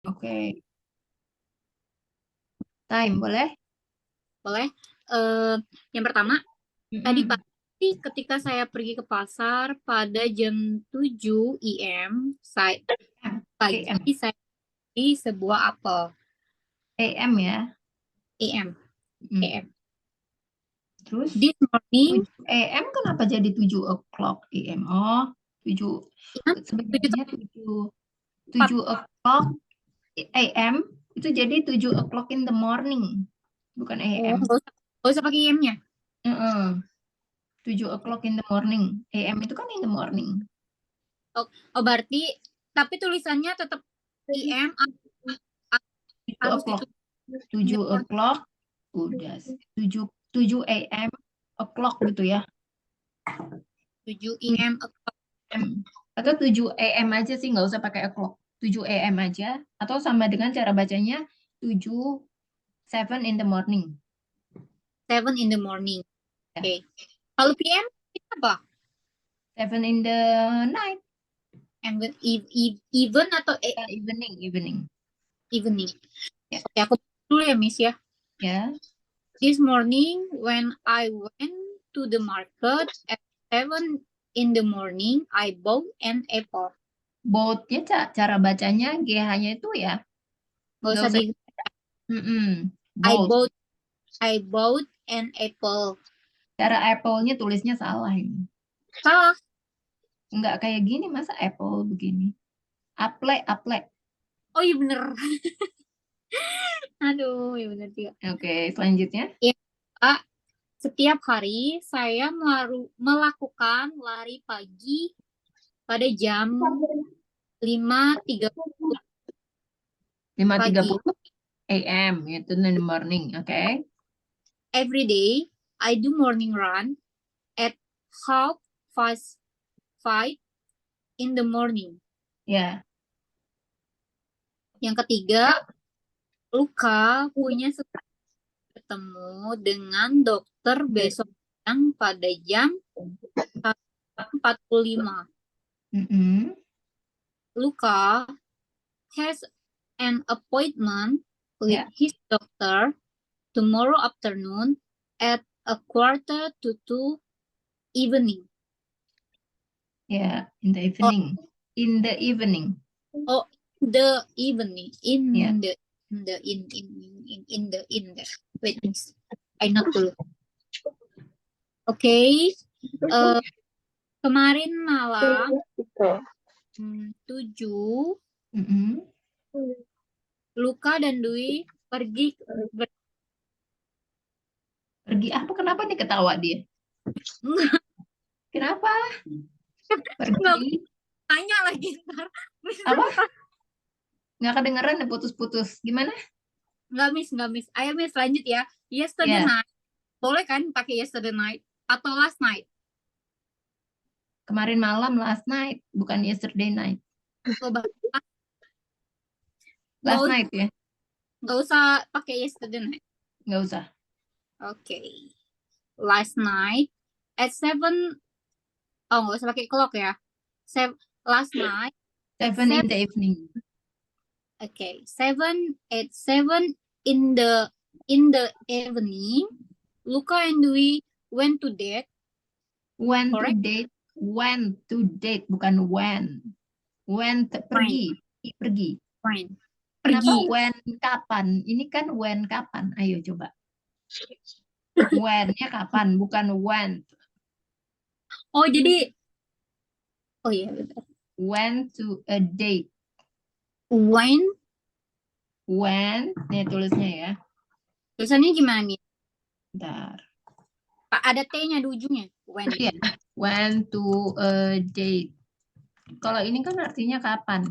Oke. Time, boleh? Boleh. Yang pertama, tadi Mm-mm. pagi ketika saya pergi ke pasar pada jam 7 IM, pagi AM. saya beli sebuah apel. AM ya. AM. Mm. AM. Terus This morning, 7 AM kenapa jadi 7 o'clock AM? Oh, 7 ya, 7 sebenarnya 7 tepat. 7 o'clock AM itu jadi 7 o'clock in the morning, bukan Oh, AM. nggak usah pakai IM-nya. 7 o'clock in the morning. AM itu kan in the morning. Oh, berarti, tapi tulisannya tetap IM 7 harus o'clock. ditulis in the 7 morning. o'clock udah 7 AM o'clock gitu ya. 7 7 IM. AM. Atau 7 AM aja sih, nggak usah pakai o'clock. 7 AM aja atau sama dengan cara bacanya 7 7 in the morning. 7 in the morning. Ya. Oke. Kalau PM apa? 7 in the night. Even atau Ya, evening. evening? Ya. Oke, aku dulu ya, Miss ya. Ya. This morning when I went to the market at 7 in the morning, I bought an apple. Both-nya cara bacanya GH-nya itu ya. Gak Nggak usah usah. di I Both. bought I bought an apple. Cara Apple-nya tulisnya salah ini. Salah. Nggak kayak gini, masa Apple begini. Apple. Oh iya bener. Aduh, ya bener juga. Oke, selanjutnya. Ya, Pak, setiap hari saya melakukan lari pagi pada jam 5.30 pagi. 5:30 AM, itu in the morning. Oke. Every day, I do morning run at 5:30 in the morning. Ya. Yang ketiga, Luka punya ketemu dengan dokter besok siang pada jam 1:45. Mm-mm. Luka has an appointment with Ya. his doctor tomorrow afternoon at 1:45 evening. Ya, in the Oh, evening. In the evening. oh, the evening Ya. in the wait, please. I not dulu. Oke, kemarin malam 7 Mm-mm. Luka dan Dwi pergi Pergi apa? Kenapa nih ketawa dia? Kenapa? nggak Pergi tanya lagi ntar. apa? Nggak kedengeran, putus-putus. Gimana? Nggak miss. Ayo miss lanjut ya. Yesterday Ya, night. Boleh kan pakai yesterday night atau last night? kemarin malam, last night, bukan yesterday night. Coba Last nggak night ya, nggak usah pakai yesterday night. nggak usah. Oke. Last night at 7. Oh, nggak usah pakai clock ya. Last night at 7 in 7. the evening. Okay, 7 in the evening. Luca and Dwi went to date. When to Correct? date, bukan when. When Fine, pergi. fine. Kenapa Pergi. when kapan? Ini kan when kapan? Ayo coba. When-nya kapan, bukan when. Oh, jadi oh iya betul. When to a date. When When, nih tulisnya ya. tulisannya gimana nih? Bentar. Pak, ada T-nya di ujungnya. When. Iya, when to a date. Kalau ini kan artinya kapan.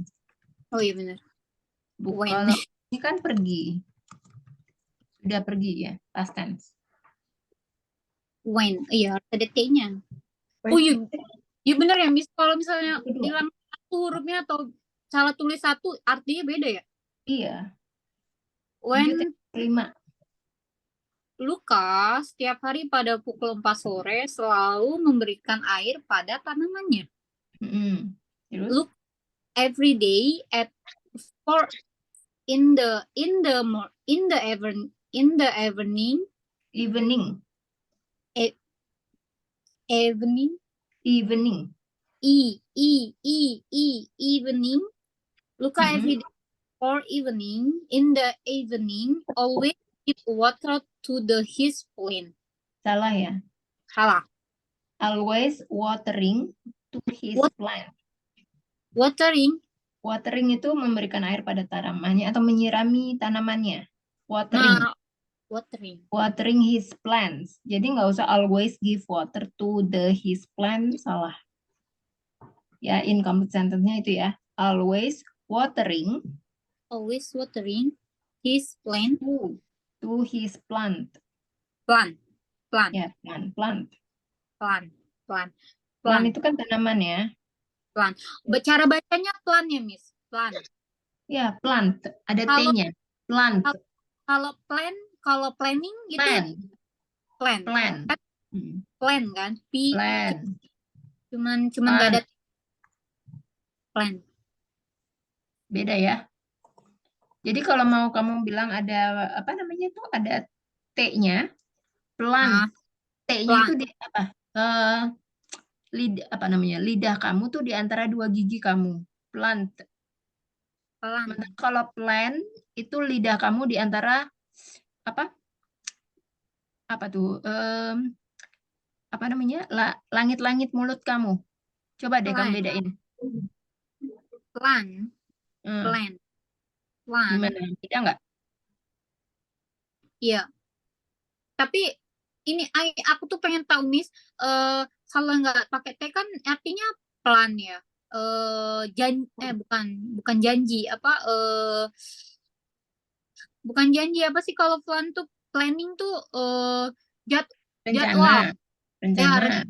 Oh iya benar. When. Kalau ini kan pergi. Sudah pergi ya, past tense. When. Iya, harus ada T-nya. Oh iya. Iya benar ya, Miss. Kalau misalnya hilang satu hurufnya atau salah tulis satu, artinya beda ya? Iya. Lanjut When yang kelima. Luka setiap hari pada pukul 4 sore selalu memberikan air pada tanamannya. Mm-mm. Terus? Look every day at 4 in the evening Evening. evening Evening. evening. Luca Mm-mm. every day or evening. In the evening, always give water to his plant. Salah ya. Salah. Always watering to his What? plant. Watering. Watering itu memberikan air pada tanamannya atau menyirami tanamannya. Watering. Nah, watering. Watering his plants. Jadi nggak usah always give water to his plant. Salah. Ya, incomplete sentence-nya itu ya. Always watering Always watering his plant. to his plant. Plant. Ya, plant. Plant itu kan tanaman ya. Cara bacanya plant ya, Miss. Plant. Ya, plant. Ada Kalau- T-nya. Plant. Kalau planning itu Plan. plan. Hmm. Plan kan? Plan. Cuman nggak ada plan. Beda ya. Jadi kalau mau kamu bilang ada apa namanya itu ada T-nya, plant. T-nya plant. itu di apa? Lidah apa namanya? Lidah kamu tuh di antara dua gigi kamu. Plant. Sementara kalau plan itu lidah kamu di antara apa? Apa tuh? Apa namanya? Langit-langit mulut kamu. Coba deh kamu bedain. Plan. Gimana? Beda nggak? Iya. Tapi ini aku tuh pengen tahu, Miss, kalau nggak pakai T kan artinya plan ya. Bukan janji apa bukan janji apa sih kalau plan tuh planning tuh jadwal. Rencana.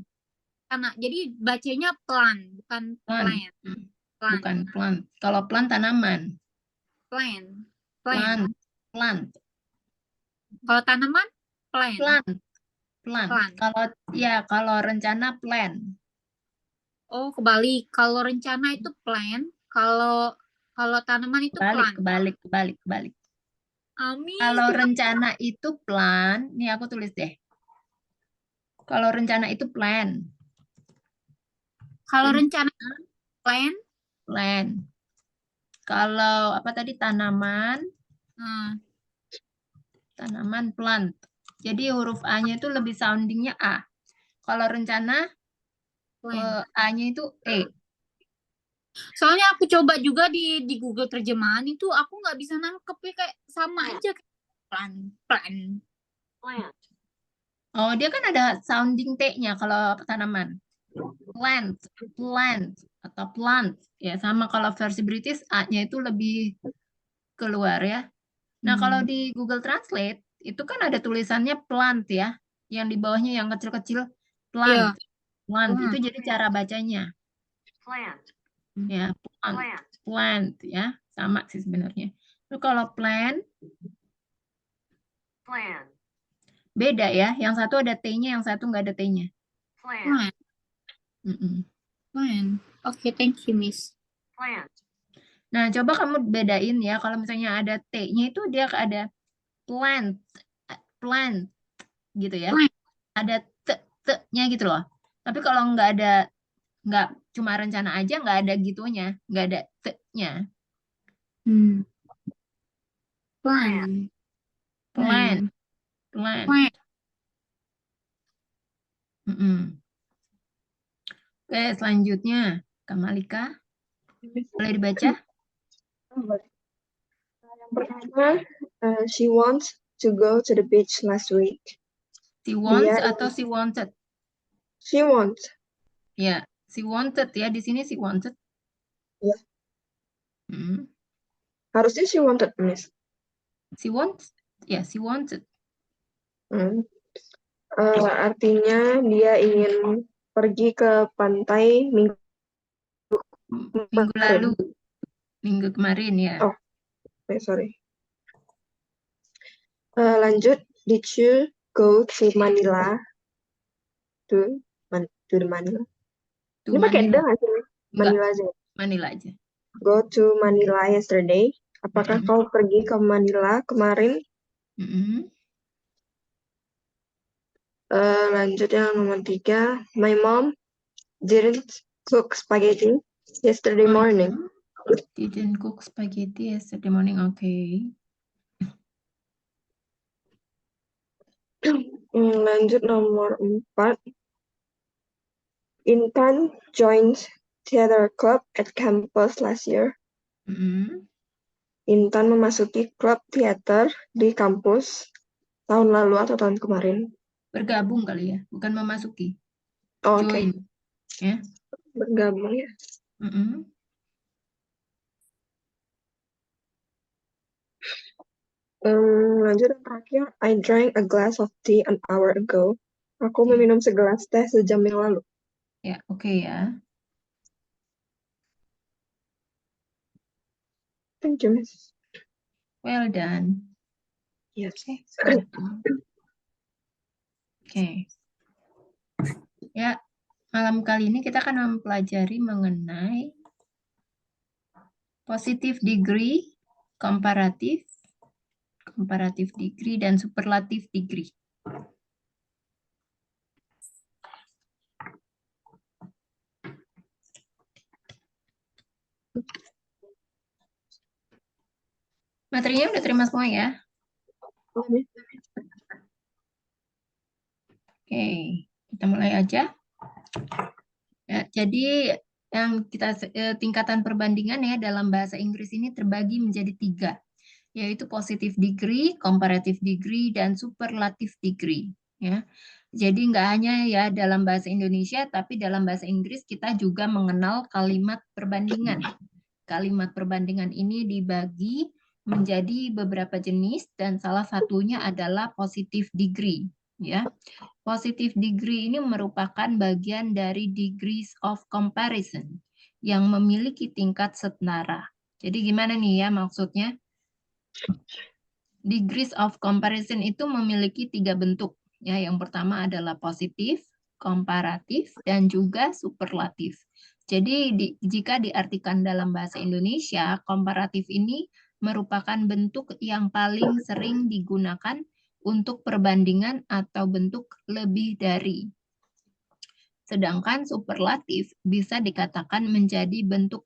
Rencana. Jadi bacanya plan, bukan plan. Bukan plan. Kalau plan tanaman. Plan. Kalau tanaman plan. Kalau rencana plan. Oh, kebalik. Kalau rencana itu plan, kalau tanaman itu plan. Kebalik. Amin. Kalau rencana itu plan, nih aku tulis deh. Kalau rencana itu plan. Kalau rencana plan. Kalau apa tadi tanaman? Tanaman plant. Jadi huruf A-nya itu lebih soundingnya A. Kalau rencana A-nya itu E. Soalnya aku coba juga di Google terjemahan itu aku nggak bisa nangkep ya, kayak sama aja plan. Oh, dia kan ada sounding T-nya kalau tanaman. Plant atau plant. Ya, sama kalau versi British A-nya itu lebih keluar ya. Nah, kalau di Google Translate itu kan ada tulisannya plant ya. Yang di bawahnya yang kecil-kecil plant. Plant itu jadi cara bacanya. Ya, plant ya, sama sih sebenarnya. Lalu kalau plan beda ya, yang satu ada T-nya, yang satu nggak ada T-nya. Plan. Oke, thank you, Miss. Nah, coba kamu bedain ya, kalau misalnya ada T-nya itu dia ada plant gitu ya. Ada T-nya gitu loh. Tapi kalau nggak cuma rencana aja, nggak ada gitunya, nggak ada T-nya. Plan. Oke, selanjutnya Kamalika, boleh dibaca? Yang pertama, she wants to go to the beach last week. She wants atau she wanted? She wants. Ya, she wanted ya, di sini she wanted. Ya. Harusnya she wanted, Miss. She wants? Ya, she wanted. Artinya dia ingin pergi ke pantai minggu lalu. Minggu kemarin ya. Oh, sorry. Lanjut, did you go to Manila? To Manila? Ini pakai the nggak sih? Manila aja. Manila aja. Go to Manila yesterday. Apakah kau pergi ke Manila kemarin? Lanjut yang nomor 3. My mom didn't cook spaghetti yesterday morning. Didn't cook spaghetti yesterday morning. Okay. Lanjut nomor 4. Intan joined theater club at campus last year. Intan memasuki klub teater di kampus tahun lalu atau tahun kemarin. Bergabung kali ya, bukan memasuki. Oh, oke. Join. Ya. Bergabung ya. Lanjut yang terakhir. I drank a glass of tea an hour ago. Aku meminum segelas teh sejam yang lalu. Ya, oke ya. Thank you, Miss. Well done. Yes. Oke. Ya, malam kali ini kita akan mempelajari mengenai positive degree, comparative degree, dan superlative degree. Materinya udah terima semua ya? Oke, kita mulai aja. Ya, jadi yang kita tingkatan perbandingan ya dalam bahasa Inggris ini terbagi menjadi 3, yaitu positive degree, comparative degree, dan superlative degree. Ya, jadi nggak hanya ya dalam bahasa Indonesia, tapi dalam bahasa Inggris kita juga mengenal kalimat perbandingan. Kalimat perbandingan ini dibagi menjadi beberapa jenis dan salah satunya adalah positive degree. Ya, positive degree ini merupakan bagian dari degrees of comparison yang memiliki tingkat setara. Jadi gimana nih ya maksudnya? Degrees of comparison itu memiliki 3 bentuk. Ya, yang pertama adalah positif, komparatif, dan juga superlatif. Jadi jika diartikan dalam bahasa Indonesia, komparatif ini merupakan bentuk yang paling sering digunakan untuk perbandingan atau bentuk lebih dari. Sedangkan superlatif bisa dikatakan menjadi bentuk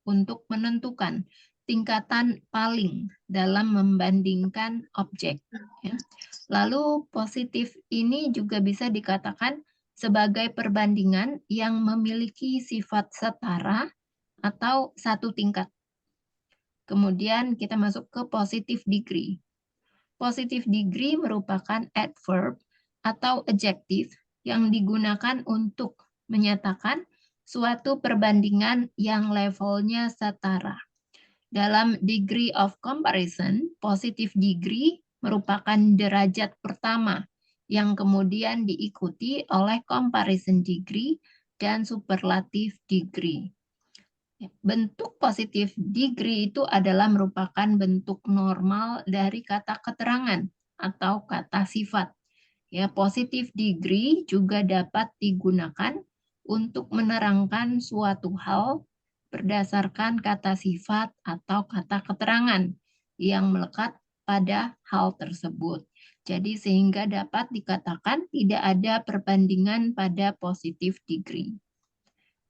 untuk menentukan tingkatan paling dalam membandingkan objek. Ya. Lalu positif ini juga bisa dikatakan sebagai perbandingan yang memiliki sifat setara atau satu tingkat. Kemudian kita masuk ke positive degree. Positive degree merupakan adverb atau adjektif yang digunakan untuk menyatakan suatu perbandingan yang levelnya setara. Dalam degree of comparison, positive degree merupakan derajat pertama yang kemudian diikuti oleh comparison degree dan superlative degree. Bentuk positive degree itu adalah merupakan bentuk normal dari kata keterangan atau kata sifat. Ya, positive degree juga dapat digunakan untuk menerangkan suatu hal berdasarkan kata sifat atau kata keterangan yang melekat pada hal tersebut. Jadi sehingga dapat dikatakan tidak ada perbandingan pada positive degree.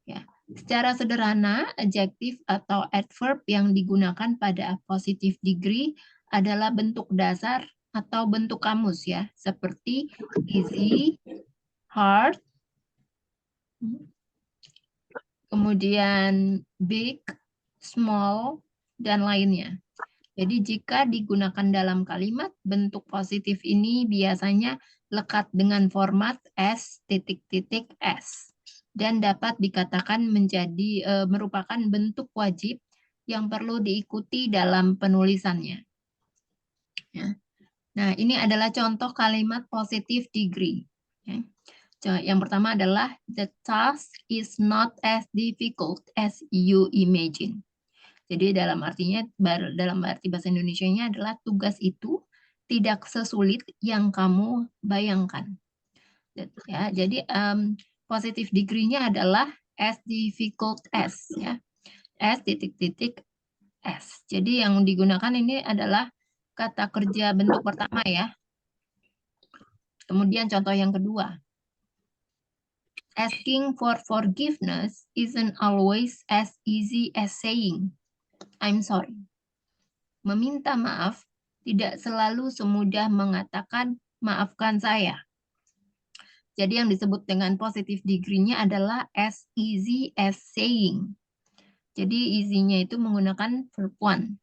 Ya. Secara sederhana, adjektif atau adverb yang digunakan pada positive degree adalah bentuk dasar atau bentuk kamus ya, seperti easy, hard, kemudian big, small, dan lainnya. Jadi jika digunakan dalam kalimat, bentuk positif ini biasanya lekat dengan format S titik-titik S. Dan dapat dikatakan menjadi merupakan bentuk wajib yang perlu diikuti dalam penulisannya. Ya. Nah, ini adalah contoh kalimat positive degree. Ya. Yang pertama adalah the task is not as difficult as you imagine. Jadi dalam arti bahasa Indonesianya adalah tugas itu tidak sesulit yang kamu bayangkan. Ya, jadi positive degree-nya adalah as difficult as ya. As titik-titik S. Jadi yang digunakan ini adalah kata kerja bentuk pertama ya. Kemudian contoh yang kedua. Asking for forgiveness isn't always as easy as saying, I'm sorry. Meminta maaf tidak selalu semudah mengatakan maafkan saya. Jadi yang disebut dengan positive degree-nya adalah as easy as saying. Jadi easy-nya itu menggunakan verb one.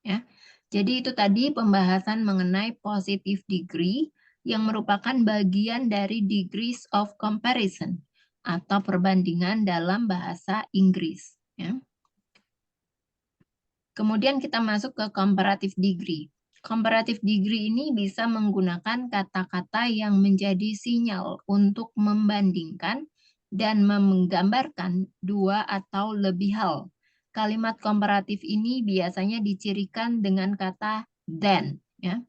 Ya. Jadi itu tadi pembahasan mengenai positive degree yang merupakan bagian dari degrees of comparison atau perbandingan dalam bahasa Inggris. Ya. Kemudian kita masuk ke comparative degree. Comparative degree ini bisa menggunakan kata-kata yang menjadi sinyal untuk membandingkan dan menggambarkan dua atau lebih hal. Kalimat komparatif ini biasanya dicirikan dengan kata than. Ya.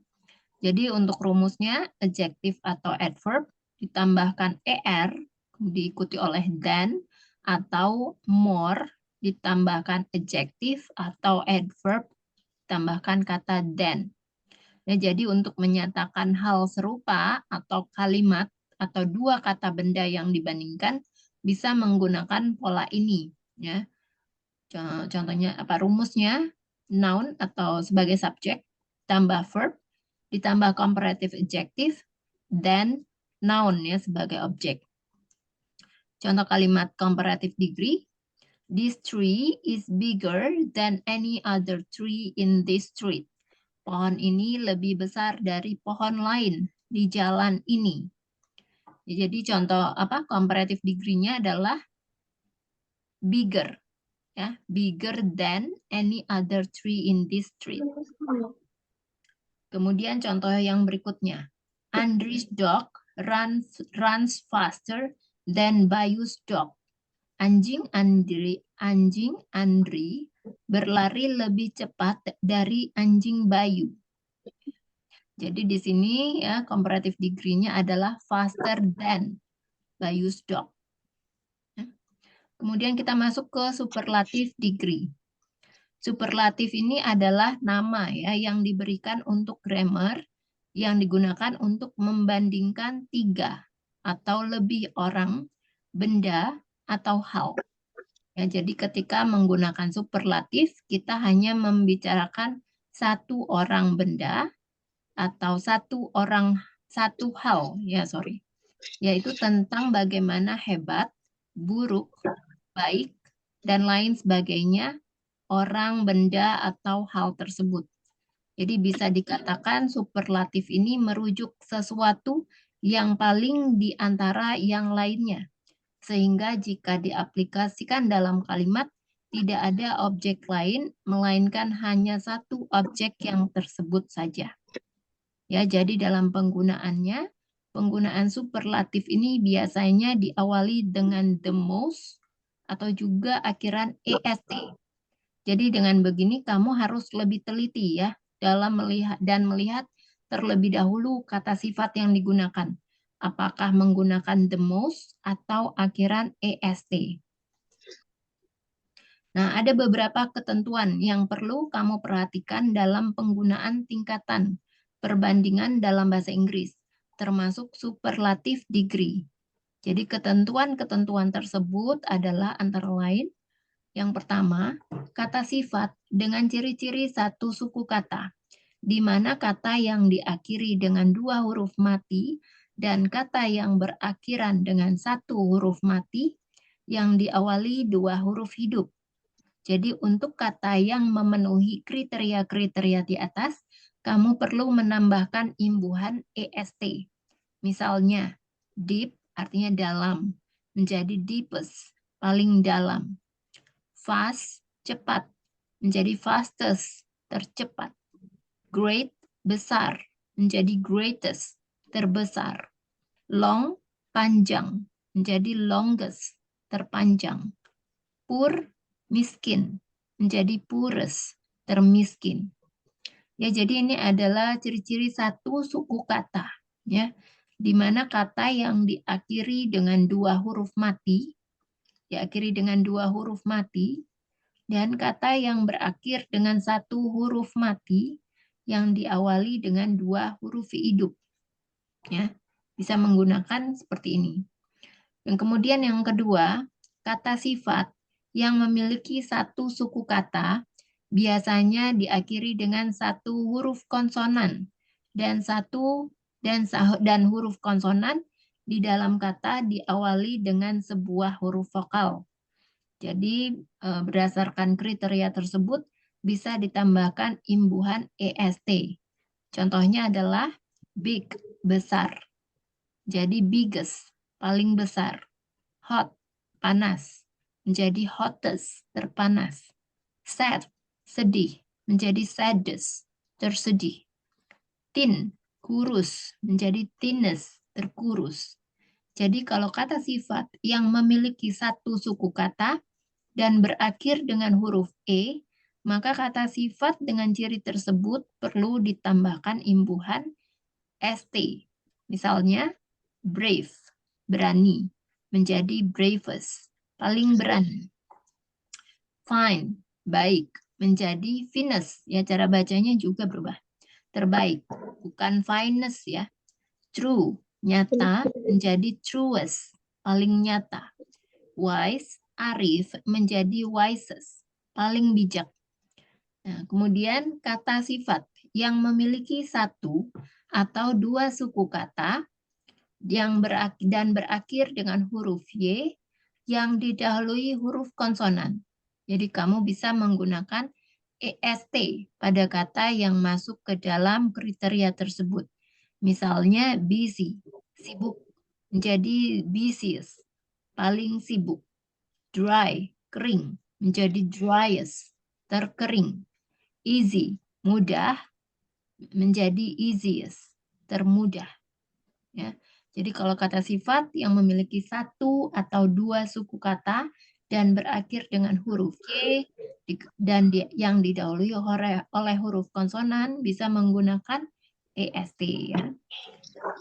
Jadi untuk rumusnya, adjective atau adverb ditambahkan er, diikuti oleh than, atau more, ditambahkan adjective atau adverb, ditambahkan kata than. Nah, jadi untuk menyatakan hal serupa atau kalimat atau dua kata benda yang dibandingkan bisa menggunakan pola ini. Ya. Contohnya apa rumusnya? Noun atau sebagai subjek, tambah verb, ditambah comparative adjective, then noun ya sebagai objek. Contoh kalimat comparative degree. This tree is bigger than any other tree in this street. Pohon ini lebih besar dari pohon lain di jalan ini. Jadi contoh apa comparative degree-nya adalah bigger, ya, bigger than any other tree in this street. Kemudian contoh yang berikutnya, Andri's dog runs faster than Bayu's dog. Anjing Andri berlari lebih cepat dari anjing Bayu. Jadi di sini ya comparative degree-nya adalah faster than Bayu's dog. Kemudian kita masuk ke superlative degree. Superlatif ini adalah nama ya yang diberikan untuk grammar yang digunakan untuk membandingkan tiga atau lebih orang, benda, atau hal. Ya, jadi ketika menggunakan superlatif, kita hanya membicarakan satu orang benda atau satu hal, yaitu tentang bagaimana hebat, buruk, baik, dan lain sebagainya orang, benda, atau hal tersebut. Jadi bisa dikatakan superlatif ini merujuk sesuatu yang paling di antara yang lainnya. Sehingga jika diaplikasikan dalam kalimat, tidak ada objek lain, melainkan hanya satu objek yang tersebut saja. Ya, jadi dalam penggunaannya, penggunaan superlatif ini biasanya diawali dengan the most atau juga akhiran est. Jadi dengan begini kamu harus lebih teliti ya dalam melihat terlebih dahulu kata sifat yang digunakan. Apakah menggunakan the most atau akhiran est. Nah, ada beberapa ketentuan yang perlu kamu perhatikan dalam penggunaan tingkatan perbandingan dalam bahasa Inggris, termasuk superlative degree. Jadi ketentuan-ketentuan tersebut adalah antara lain, yang pertama, kata sifat dengan ciri-ciri satu suku kata, di mana kata yang diakhiri dengan dua huruf mati dan kata yang berakhiran dengan satu huruf mati yang diawali dua huruf hidup. Jadi untuk kata yang memenuhi kriteria-kriteria di atas, kamu perlu menambahkan imbuhan est. Misalnya, deep artinya dalam, menjadi deepest, paling dalam. Fast, cepat, menjadi fastest, tercepat. Great, besar, menjadi greatest, terbesar. Long, panjang, menjadi longest, terpanjang. Poor, miskin, menjadi poorest, termiskin. Ya, jadi ini adalah ciri-ciri satu suku kata, ya, di mana kata yang diakhiri dengan dua huruf mati, dan kata yang berakhir dengan satu huruf mati yang diawali dengan dua huruf hidup. Ya, bisa menggunakan seperti ini. Dan kemudian yang kedua, kata sifat yang memiliki satu suku kata biasanya diakhiri dengan satu huruf konsonan dan huruf konsonan di dalam kata diawali dengan sebuah huruf vokal. Jadi berdasarkan kriteria tersebut bisa ditambahkan imbuhan EST. Contohnya adalah big, besar. Jadi biggest, paling besar. Hot, panas. Menjadi hottest, terpanas. Sad, sedih. Menjadi saddest, tersedih. Thin, kurus. Menjadi thinnest, terkurus. Jadi kalau kata sifat yang memiliki satu suku kata dan berakhir dengan huruf E, maka kata sifat dengan ciri tersebut perlu ditambahkan imbuhan ST. Misalnya, brave, berani, menjadi bravest, paling berani. Fine, baik, menjadi finest. Ya, cara bacanya juga berubah. Terbaik, bukan finest ya. True, nyata, menjadi truest, paling nyata. Wise, arif, menjadi wisest, paling bijak. Nah, kemudian kata sifat yang memiliki satu atau dua suku kata yang berakhir dengan huruf Y yang didahului huruf konsonan. Jadi kamu bisa menggunakan EST pada kata yang masuk ke dalam kriteria tersebut. Misalnya busy, sibuk, menjadi busiest, paling sibuk. Dry, kering, menjadi driest, terkering. Easy, mudah, menjadi easiest, termudah. Ya. Jadi kalau kata sifat yang memiliki satu atau dua suku kata dan berakhir dengan huruf Y dan yang didahului oleh huruf konsonan bisa menggunakan EST. Ya.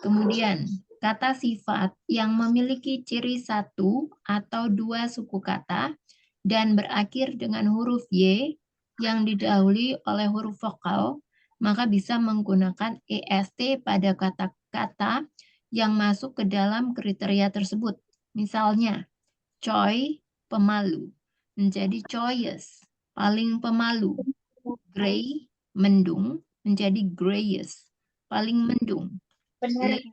Kemudian kata sifat yang memiliki ciri satu atau dua suku kata dan berakhir dengan huruf Y yang didahului oleh huruf vokal, maka bisa menggunakan EST pada kata-kata yang masuk ke dalam kriteria tersebut. Misalnya, coy, pemalu, menjadi joyous, paling pemalu. Gray, mendung, menjadi grayest, paling mendung. Benar.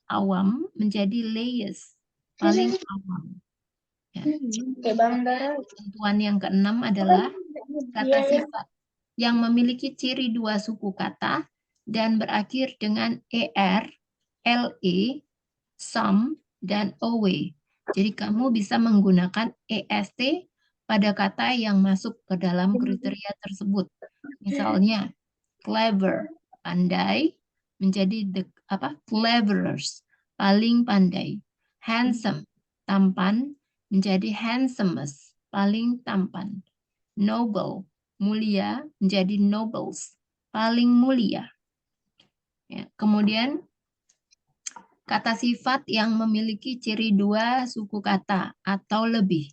Awam, menjadi layest, paling awam. Ya. Ketentuan yang keenam adalah kata sifat yang memiliki ciri dua suku kata dan berakhir dengan ER, LE, some, dan OW. Jadi kamu bisa menggunakan EST pada kata yang masuk ke dalam kriteria tersebut. Misalnya, clever, pandai, menjadi cleverers, paling pandai. Handsome, tampan, menjadi handsomest, paling tampan. Noble, mulia, menjadi nobles, paling mulia. Ya, kemudian kata sifat yang memiliki ciri dua suku kata atau lebih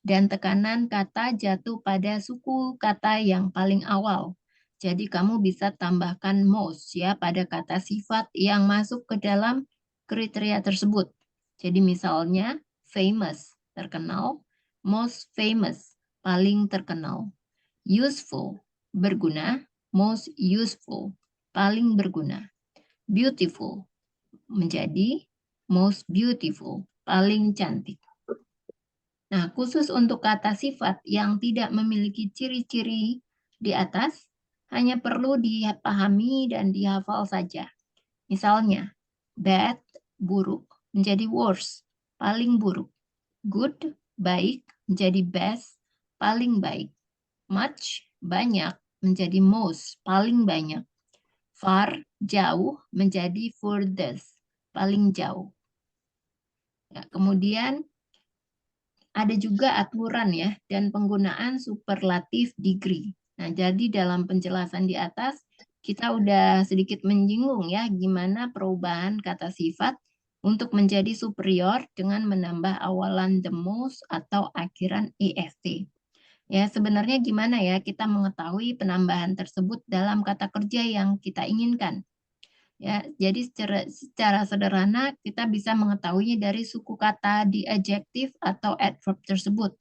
dan tekanan kata jatuh pada suku kata yang paling awal. Jadi kamu bisa tambahkan most ya pada kata sifat yang masuk ke dalam kriteria tersebut. Jadi misalnya famous, terkenal, most famous, paling terkenal. Useful, berguna, most useful, paling berguna. Beautiful, menjadi most beautiful, paling cantik. Nah, khusus untuk kata sifat yang tidak memiliki ciri-ciri di atas, hanya perlu dipahami dan dihafal saja. Misalnya, bad, buruk, menjadi worse, paling buruk. Good, baik, menjadi best, paling baik. Much, banyak, menjadi most, paling banyak. Far, jauh, menjadi furthest, paling jauh. Ya, kemudian ada juga aturan ya dan penggunaan superlatif degree. Nah, jadi dalam penjelasan di atas kita udah sedikit menyinggung ya gimana perubahan kata sifat untuk menjadi superior dengan menambah awalan the most atau akhiran EST. Ya, sebenarnya gimana ya kita mengetahui penambahan tersebut dalam kata kerja yang kita inginkan? Ya, jadi secara sederhana kita bisa mengetahuinya dari suku kata di adjektif atau adverb tersebut.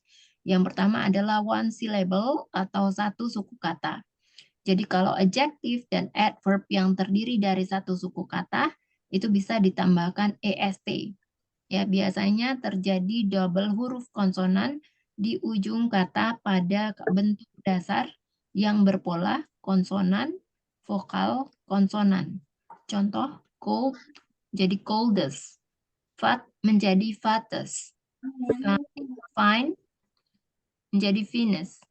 Yang pertama adalah one syllable atau satu suku kata. Jadi kalau adjektif dan adverb yang terdiri dari satu suku kata itu bisa ditambahkan est. Ya, biasanya terjadi double huruf konsonan di ujung kata pada bentuk dasar yang berpola konsonan, vokal, konsonan. Contoh, cold jadi coldest, fat menjadi fattest, fine menjadi finest,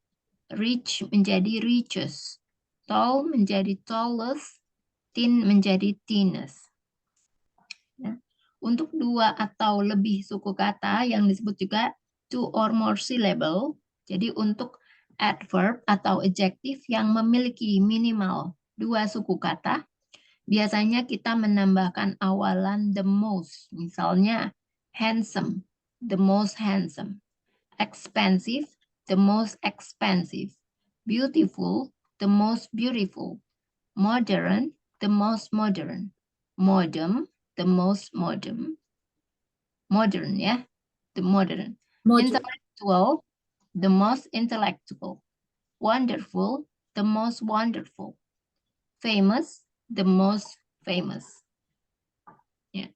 rich menjadi richest, tall menjadi tallest, thin menjadi thinnest. Ya. Untuk dua atau lebih suku kata yang disebut juga two or more syllable, jadi untuk adverb atau adjektif yang memiliki minimal dua suku kata, biasanya kita menambahkan awalan the most. Misalnya handsome, the most handsome. Expensive, the most expensive. Beautiful, the most beautiful. Modern, the most modern. Modern, the most modern. Modern, ya, the modern. Modern. Intellectual, the most intellectual. Wonderful, the most wonderful. Famous, the most famous. Ya.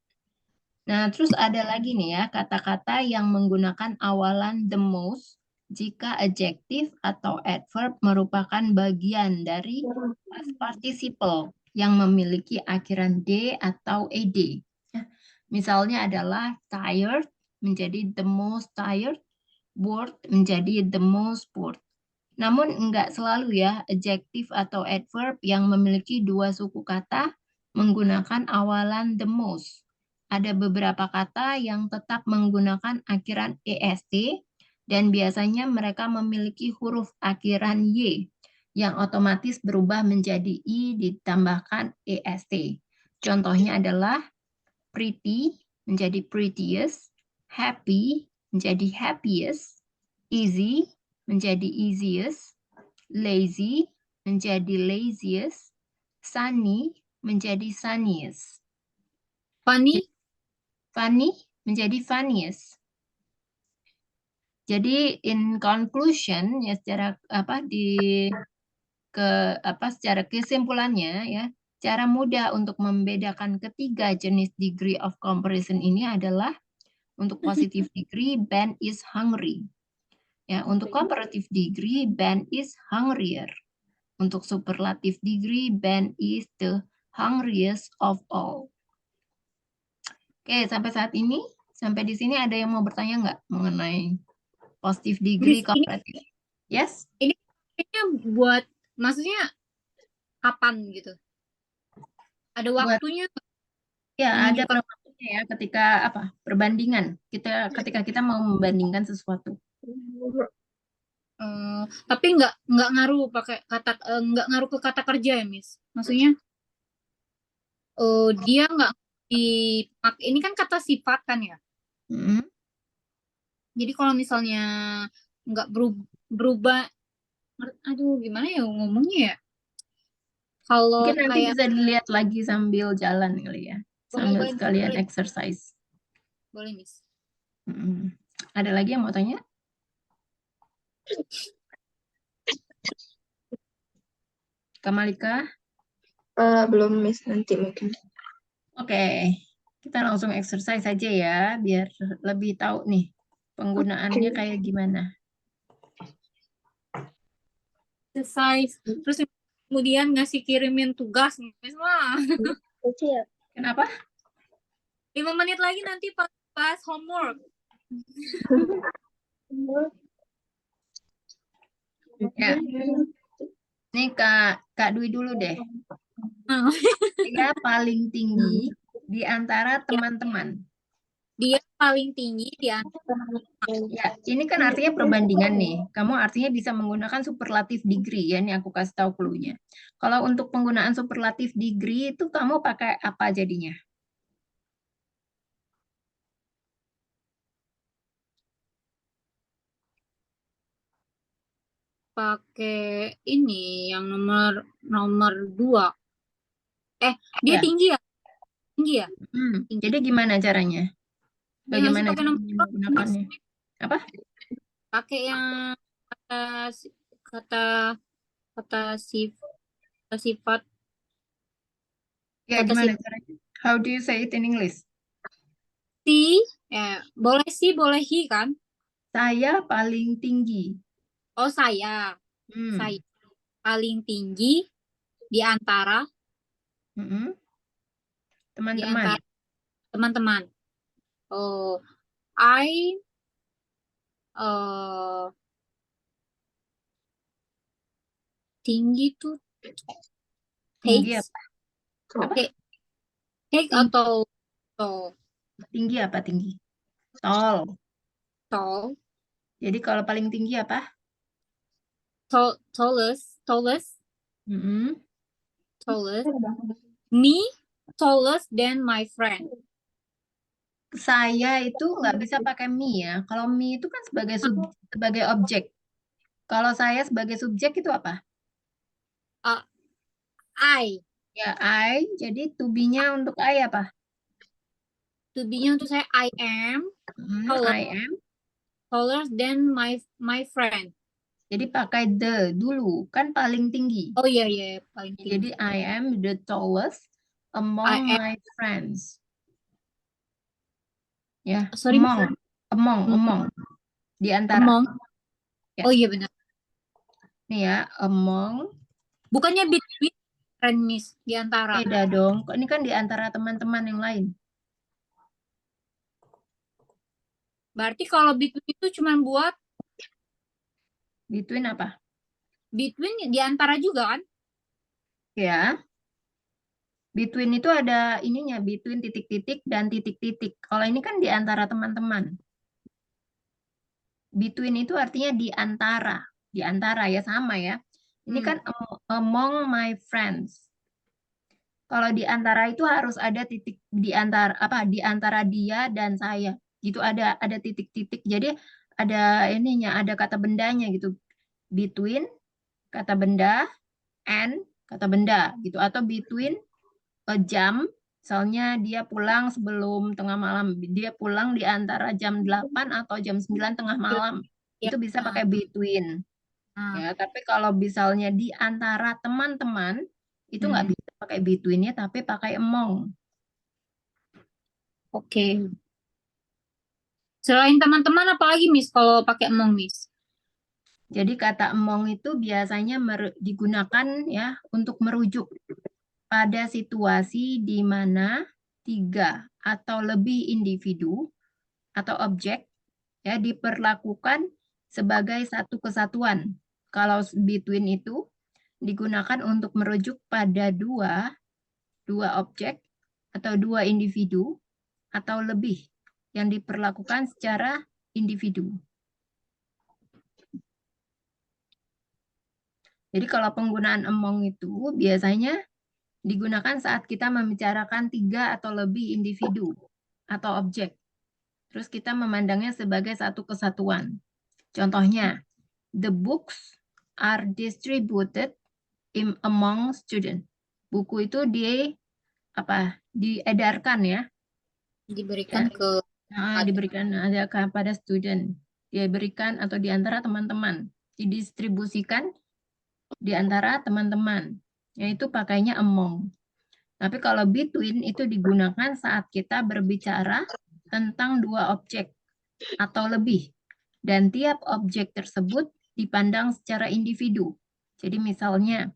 Nah, terus ada lagi nih ya, kata-kata yang menggunakan awalan the most jika adjektif atau adverb merupakan bagian dari past participle yang memiliki akhiran d atau ed. Ya. Misalnya adalah tired menjadi the most tired, bored menjadi the most bored. Namun enggak selalu ya, adjektif atau adverb yang memiliki dua suku kata menggunakan awalan the most. Ada beberapa kata yang tetap menggunakan akhiran est dan biasanya mereka memiliki huruf akhiran y yang otomatis berubah menjadi i ditambahkan est. Contohnya adalah pretty menjadi prettiest, happy menjadi happiest, easy menjadi easiest, lazy menjadi laziest, sunny menjadi sunniest. Funny, Funny menjadi funniest. Jadi in conclusion ya secara secara kesimpulannya ya, cara mudah untuk membedakan ketiga jenis degree of comparison ini adalah untuk positive degree Ben is hungry. Ya, untuk comparative degree Ben is hungrier. Untuk superlative degree Ben is the hungriest of all. Oke, sampai di sini ada yang mau bertanya nggak mengenai positive degree Miss, comparative? Yes? ini kayaknya buat, maksudnya kapan gitu? Ada Buat waktunya ya ada menunjukkan. waktunya ya ketika perbandingan ketika kita mau membandingkan sesuatu. Tapi nggak ngaruh pakai kata nggak ngaruh ke kata kerja ya, Miss. Maksudnya dia nggak dipakai. Ini kan kata sifat kan ya. Hmm. Jadi kalau misalnya nggak berubah, aduh gimana ya ngomongnya ya? Kalau Mungkin nanti kayak bisa dilihat lagi sambil jalan kali ya, sambil boleh, sekalian boleh, exercise. boleh, Miss. Ada lagi yang mau tanya? Kamalika? Belum, Miss. Nanti mungkin. Oke, kita langsung exercise saja ya, biar lebih tahu nih penggunaannya Oke. kayak gimana. Exercise. Terus kemudian ngasih kirimin tugas, Miss. Wah, Kenapa? 5 menit lagi nanti pas homework. Ya, ini Kak Dwi dulu deh. Dia paling tinggi di antara teman-teman. Dia paling tinggi di antara. Ya, ini kan artinya perbandingan nih. Kamu artinya bisa menggunakan superlative degree ya, ini aku kasih tahu clue-nya. Kalau untuk penggunaan superlative degree itu kamu pakai apa jadinya? pakai ini yang nomor 2. Dia Ya. tinggi ya? Tinggi ya? Tinggi. Jadi gimana caranya? Dia nggak sih Bagaimana pakai nomor 2, Miss? menggunakannya? Apa? Pakai yang kata kata kata sifat Ya, kata gimana sifat caranya? How do you say it in English? si, boleh si, boleh hi kan? Saya paling tinggi. Oh, saya Hmm. paling tinggi di antara Mm-mm. di Teman-teman. antara teman-teman. Oh, I tinggi tuh Tinggi take apa? Oh, Apa? take Tinggi, atau tinggi apa tinggi? Tall. tall Jadi kalau paling tinggi apa? tallest Mm-mm. me tallest than my friend. Saya itu nggak bisa pakai me ya. Kalau me itu kan sebagai objek. Kalau saya sebagai subjek itu apa? Uh, I Ya, I. Jadi to be-nya untuk I apa? to be-nya untuk saya I am I am. taller than my friend. Jadi pakai the dulu. Kan paling tinggi. Oh iya paling Jadi tinggi. I am the tallest I among am my friends. Ya, sorry among. Di antara. among. Ya. Oh iya benar. Nih ya, among. Bukannya between friend Miss di antara. Beda dong. Kok ini kan di antara teman-teman yang lain. Berarti kalau between itu cuma buat Between apa? between di antara juga kan? Ya. Between itu ada ininya, between titik-titik dan titik-titik. Kalau ini kan di antara teman-teman. Between itu artinya di antara. Di antara ya sama ya. Ini kan among my friends. Kalau di antara itu harus ada titik di antara apa? Di antara dia dan saya. Gitu ada titik-titik. Jadi ada ininya, ada kata bendanya gitu. Between kata benda and kata benda gitu atau between jam. Misalnya dia pulang sebelum tengah malam. Dia pulang di antara jam 8 atau jam 9 tengah malam. Ya. Itu bisa pakai between. Nah, Ya, tapi kalau misalnya di antara teman-teman, itu nggak bisa pakai between-nya, tapi pakai among. oke. Selain teman-teman apalagi Miss kalau pakai among Miss? Jadi kata among itu biasanya digunakan ya untuk merujuk pada situasi di mana 3 atau lebih individu atau objek ya diperlakukan sebagai satu kesatuan. Kalau between itu digunakan untuk merujuk pada dua objek atau 2 individu atau lebih yang diperlakukan secara individu. Jadi kalau penggunaan among itu biasanya digunakan saat kita membicarakan 3 atau lebih individu atau objek. Terus kita memandangnya sebagai satu kesatuan. Contohnya, the books are distributed among students. Buku itu diedarkan ya, Diberikan ke diberikan ada kepada student, diberikan atau di antara teman-teman, didistribusikan di antara teman-teman, yaitu pakainya among. Tapi kalau between itu digunakan saat kita berbicara tentang 2 objek atau lebih, dan tiap objek tersebut dipandang secara individu. Jadi misalnya,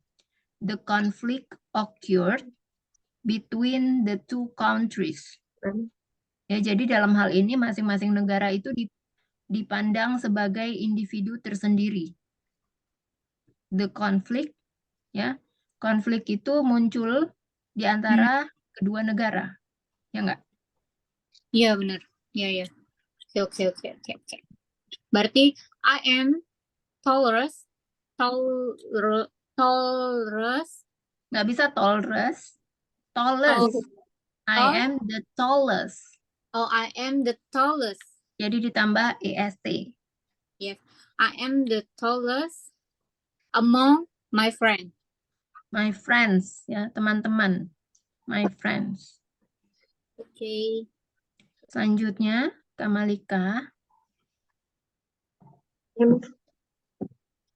the conflict occurred between the two countries. Ya, jadi dalam hal ini masing-masing negara itu dipandang sebagai individu tersendiri. The conflict, ya, konflik itu muncul di antara kedua negara, ya enggak? Iya benar. Iya. Oke. Berarti I am tallest Nggak bisa tallest. I am the tallest. Oh, I am the tallest. Jadi ditambah est. Yes. I am the tallest among my friends. My friends, ya, teman-teman. My friends. Okay. Selanjutnya, Kamalika. Ya, Miss.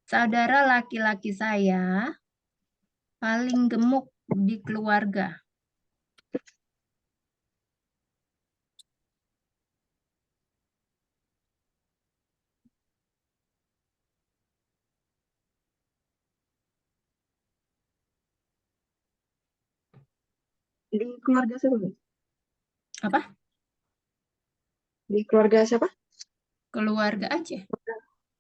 Saudara laki-laki saya paling gemuk di keluarga. Di keluarga siapa, Miss? Apa? Di keluarga siapa? Keluarga aja.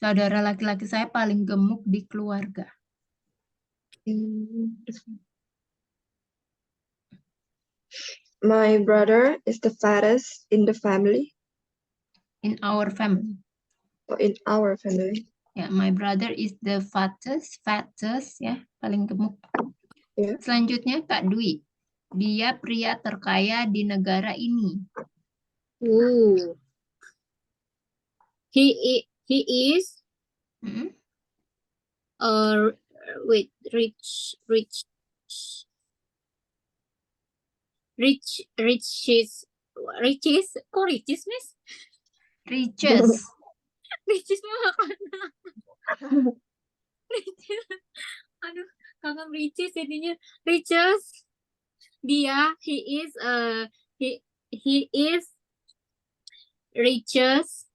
Saudara laki-laki saya paling gemuk di keluarga. My brother is the fattest in the family, In our family. or in our family. Ya, my brother is the fattest, ya, paling gemuk. Ya. Selanjutnya Kak Dwi. Dia pria terkaya di negara ini. Ooh. He is Mm-mm. wait, richest, kok riches, Miss? Riches. Riches mah makanan. Riches. Aduh, kangen riches jadinya. Riches. Dia, he is riches.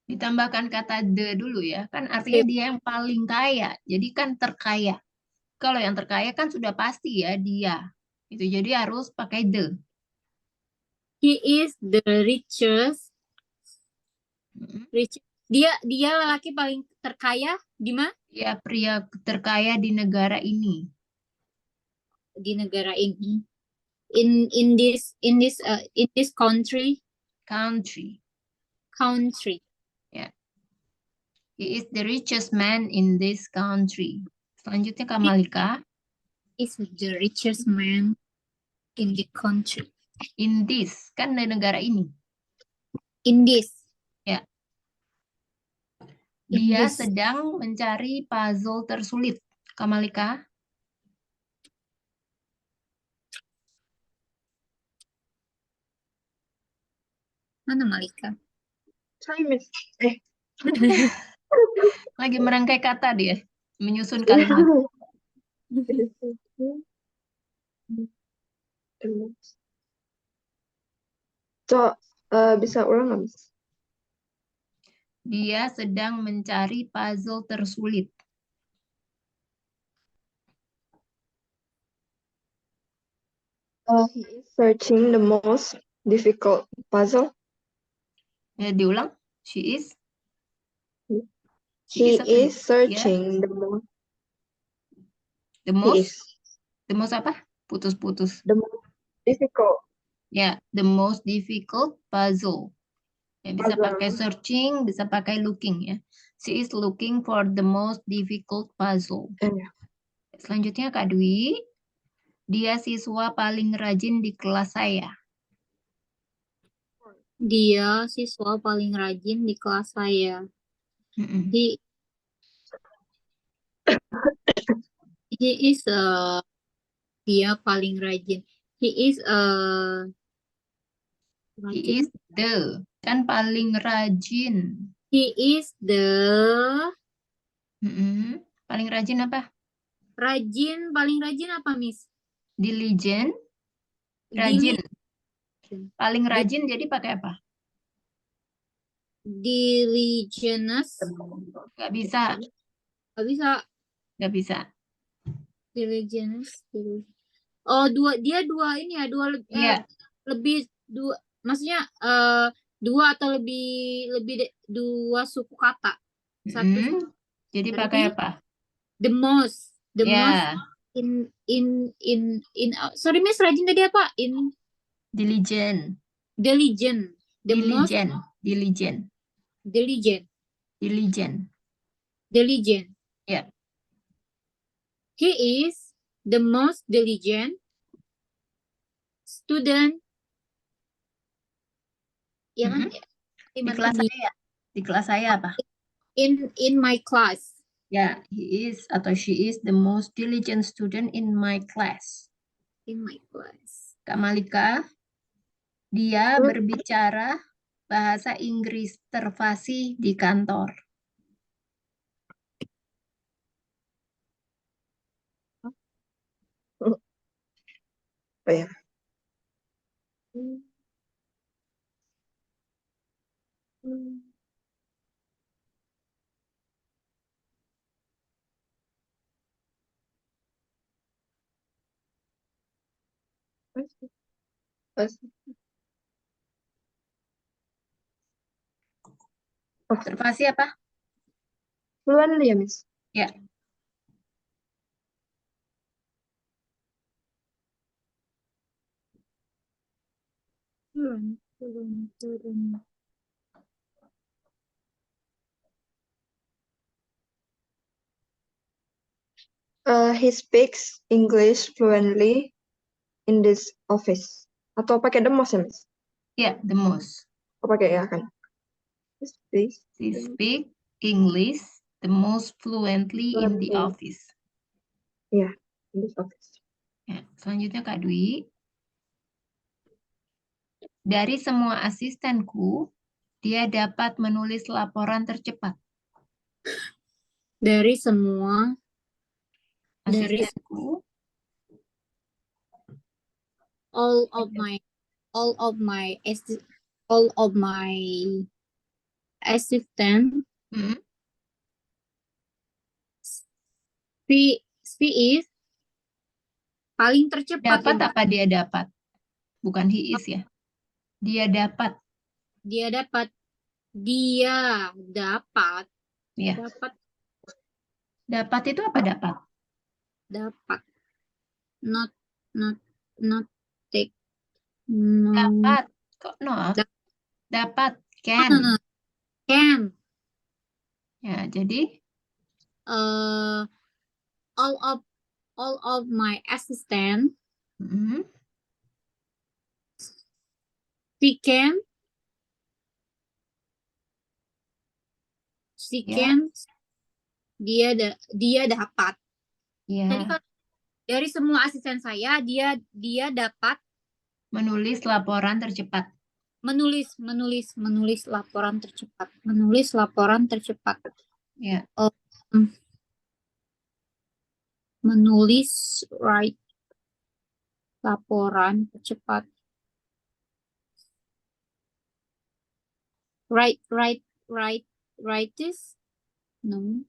Ditambahkan kata the dulu ya. Kan artinya dia yang paling kaya. Jadi kan terkaya. Kalau yang terkaya kan sudah pasti ya dia. Itu jadi harus pakai the. He is the richest. Mm-mm. Dia lelaki paling terkaya di mana? Dia pria terkaya di negara ini. Di negara ini. In this country. Country. Ya. He is the richest man in this country. Selanjutnya Kamalika. Is the richest man in the country. In this. Kan di negara ini. In this. Ya. In Dia this. sedang mencari puzzle tersulit. Kamalika. Mana Malika? Sorry, Miss. Lagi merangkai kata dia. Menyusun kalimat. Bisa ulang nggak, Miss? Dia sedang mencari puzzle tersulit. He is searching the most difficult puzzle. Ya, diulang. She is. He is apa nih? is searching the most. The He most. is The most apa? Putus-putus. the most difficult Ya, the most difficult puzzle. Ya, bisa puzzle. pakai searching, bisa pakai looking ya. She is looking for the most difficult puzzle. Selanjutnya Kak Dwi. Dia siswa paling rajin di kelas saya. Dia siswa paling rajin di kelas saya. Mm-mm. He is dia paling rajin. He is He is the. Kan paling rajin. He is the Mm-mm. Paling rajin apa? paling rajin apa, Miss? Diligent. Rajin. Paling rajin jadi pakai apa? Diligence. Gak bisa. Gak bisa. Gak bisa. Diligence. Oh, dia dua ini ya, Iya. lebih dua, maksudnya dua atau lebih dua suku kata. Satu. Jadi Berarti pakai apa? The most Ya. in sorry Miss, rajin tadi apa? Diligent. Diligent. The most Diligent. Diligent. Ya. He is the most diligent student. Ya kan? Di kelas saya. Di kelas saya apa? In my class. Ya, he is atau she is the most diligent student in my class. In my class. Kak Malika, dia Hmm. berbicara bahasa Inggris terfasih di kantor. Apa ya? Hmm. Hmm. Terfasih apa? Fluently ya, Miss? Ya, Turun. He speaks English fluently in this office. Atau pakai the most ya, Miss? ya, the most. Oh, pakai ya kan? He speaks She speak English the most fluently in the fluently. office. Ya, in this office. Ya, selanjutnya Kak Dwi. Dari semua asistenku, dia dapat menulis laporan tercepat. Dari semua Asistenku, all of my assistant hmm, P is paling tercepat dapat ya. apa dia dapat? Bukan he is ya. Dia dapat. Dia dapat ya. Dapat itu apa dapat? Dapat not take no Dapat. Kok not? Da- Dapat. no, Can. can Ya, jadi all of my assistant hmm, she can ya, dia dapat. ya, Jadi kalau dari semua asisten saya dia dapat menulis laporan tercepat. menulis laporan tercepat. Ya, Menulis laporan tercepat. Write this? No.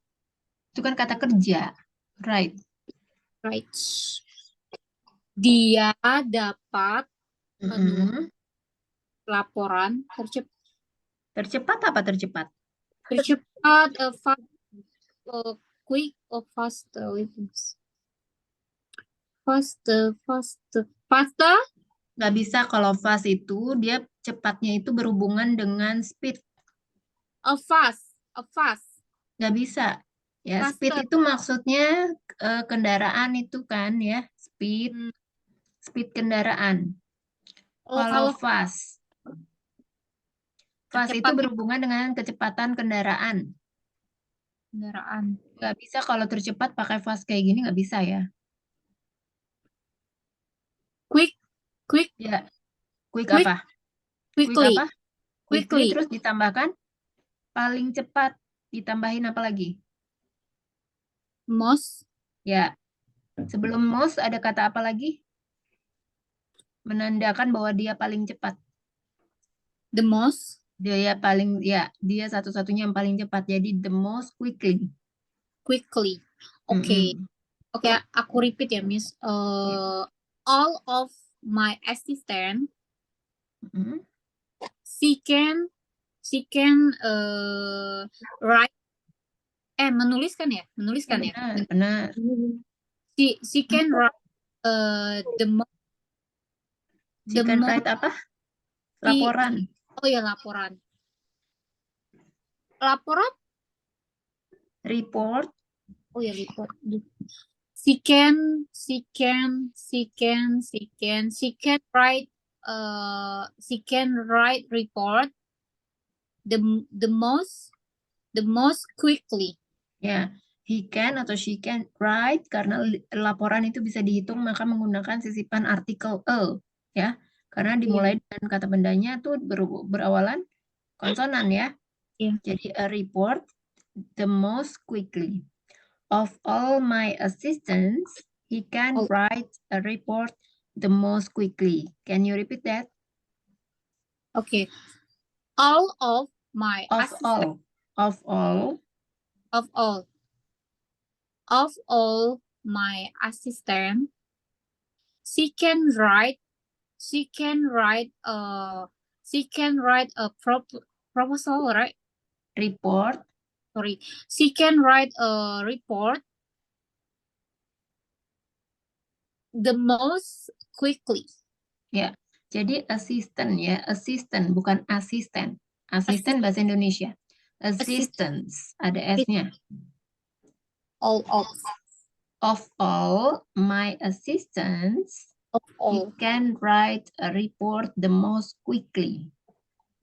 itu kan kata kerja. Right. Right. Dia dapat Mm-mm. laporan tercepat. Tercepat apa tercepat? Tercepat, fast, quick, or fast. Faster. Nggak bisa kalau fast itu dia cepatnya itu berhubungan dengan speed. Fast. Nggak bisa. Ya, speed Faster. itu maksudnya kendaraan itu kan ya, speed, Hmm. speed kendaraan. Oh, Kalau kalau fast itu cepat berhubungan dengan kecepatan kendaraan. kendaraan. Nggak bisa kalau tercepat pakai fast kayak gini nggak bisa ya. Quick. Ya, quick Quick. apa? Quickly. Quick apa? Quickly. Terus ditambahkan paling cepat, ditambahin apa lagi? Most. Ya, sebelum most ada kata apa lagi? Menandakan bahwa dia paling cepat. The most. Dia satu-satunya yang paling cepat. Jadi the most quickly. Oke. Mm-mm. Oke, aku repeat ya, Miss. All of my assistant, Mm-mm. she can write. Menuliskan ya? Benar. She can write the She can write apa? Laporan. Oh ya, laporan. Report. Oh ya, report. She can write report the most quickly. Ya, He can atau she can write karena laporan itu bisa dihitung maka menggunakan sisipan artikel a ya. Karena dimulai dengan kata bendanya tuh berawalan konsonan ya. Iya. Jadi a report the most quickly. Of all my assistants, he can Oh. write a report the most quickly. Can you repeat that? Okay. All of my Of all. Of all. of all of all my assistant, she can write a proposal, right? Report. Sorry. She can write a report the most quickly. Ya. Jadi assistant ya, assistant bukan asisten. Asisten bahasa Indonesia. Assistants ada S-nya. All of Of all my assistants, of he all. can write a report the most quickly.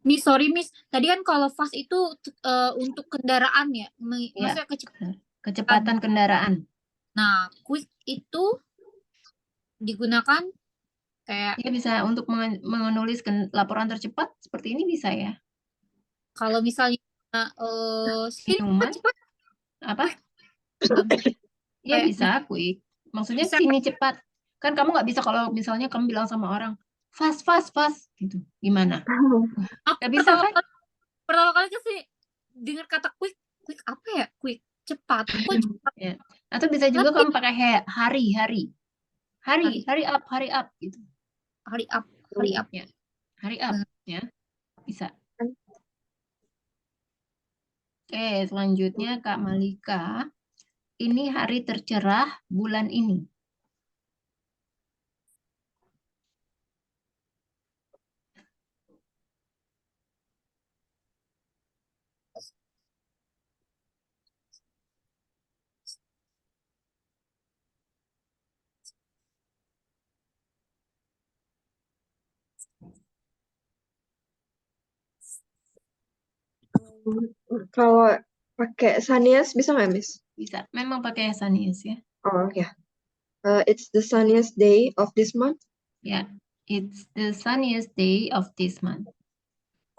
Miss, sorry Miss. Tadi kan kalau fast itu untuk kendaraan ya. Ya, Maksudnya kecepatan. kecepatan kendaraan. Nah, quick itu digunakan kayak Ya bisa untuk menulis laporan tercepat seperti ini bisa ya. kalau misalnya sini Minuman cepat apa? Ya kayak bisa quick. Maksudnya bisa sini cepat. Kan kamu nggak bisa kalau misalnya kamu bilang sama orang fast fast fast gitu. Gimana? aku Nggak bisa kan? pertama kali sih dengar kata quick apa ya? Quick cepat. Kok cepat? Ya. Atau bisa juga Tapi kamu pakai hari hurry up gitu. hurry up. Ya. Hurry up ya. Bisa. Oke, selanjutnya Kak Malika. Ini hari tercerah bulan ini. Kalau pakai sunniest bisa nggak, Miss? Bisa. Memang pakai sunniest ya. Oh ya. It's the sunniest day of this month. Ya, it's the sunniest day of this month.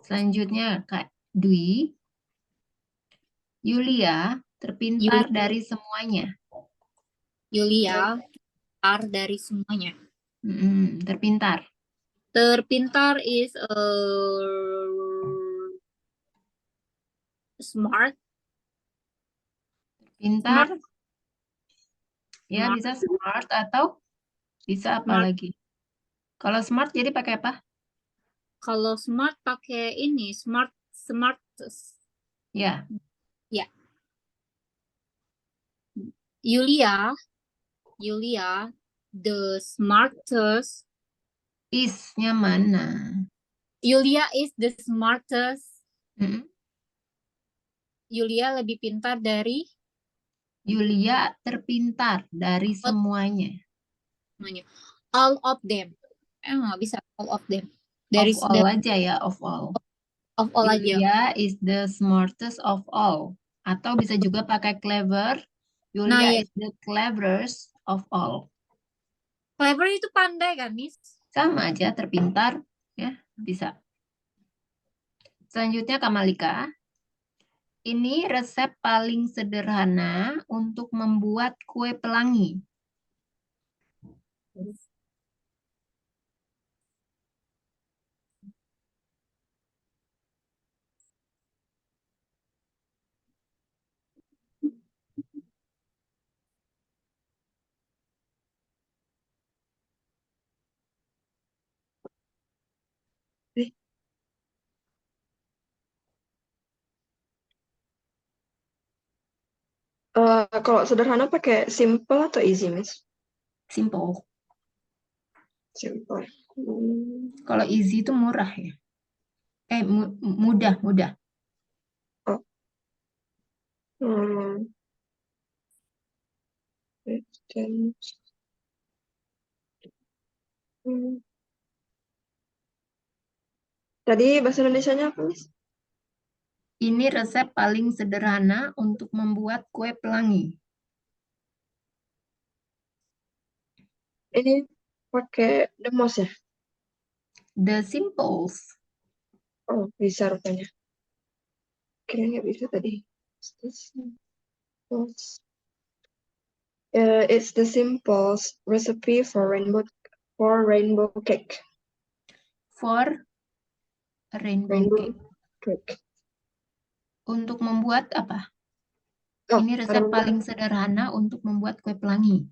Selanjutnya Kak Dwi. Yulia terpintar dari semuanya. Yulia dari semuanya. Terpintar. Terpintar is smart. Pintar. Ya, Smart. bisa smart atau bisa apa Smart. lagi? Kalau smart jadi pakai apa? Kalau smart pakai ini smart. Ya. Ya. Yulia, the smartest. Is-nya mana? Yulia is the smartest. Mm-mm. Yulia lebih pintar dari Yulia terpintar dari semuanya. all of them. Nggak bisa all of them. Dari Of all aja ya, of all. aja. Yulia is the smartest of all. Atau bisa juga pakai clever. Yulia ya. is the cleverest of all. Clever itu pandai kan, Miss? Sama aja, terpintar. Ya, bisa. Selanjutnya Kamalika. Ini resep paling sederhana untuk membuat kue pelangi. Kalau sederhana pakai simple atau easy, Miss? Simple. Simple. Kalau easy itu murah ya. Mudah. Oh. Tadi bahasa Indonesianya apa, Miss? Ini resep paling sederhana untuk membuat kue pelangi. Ini pakai demos ya? The Simples. Oh, bisa rupanya. Kira nggak bisa tadi. It's the simplest recipe for rainbow cake. For rainbow Rainbow cake. cake. Untuk membuat apa? Oh, Ini resep ada paling sederhana untuk membuat kue pelangi.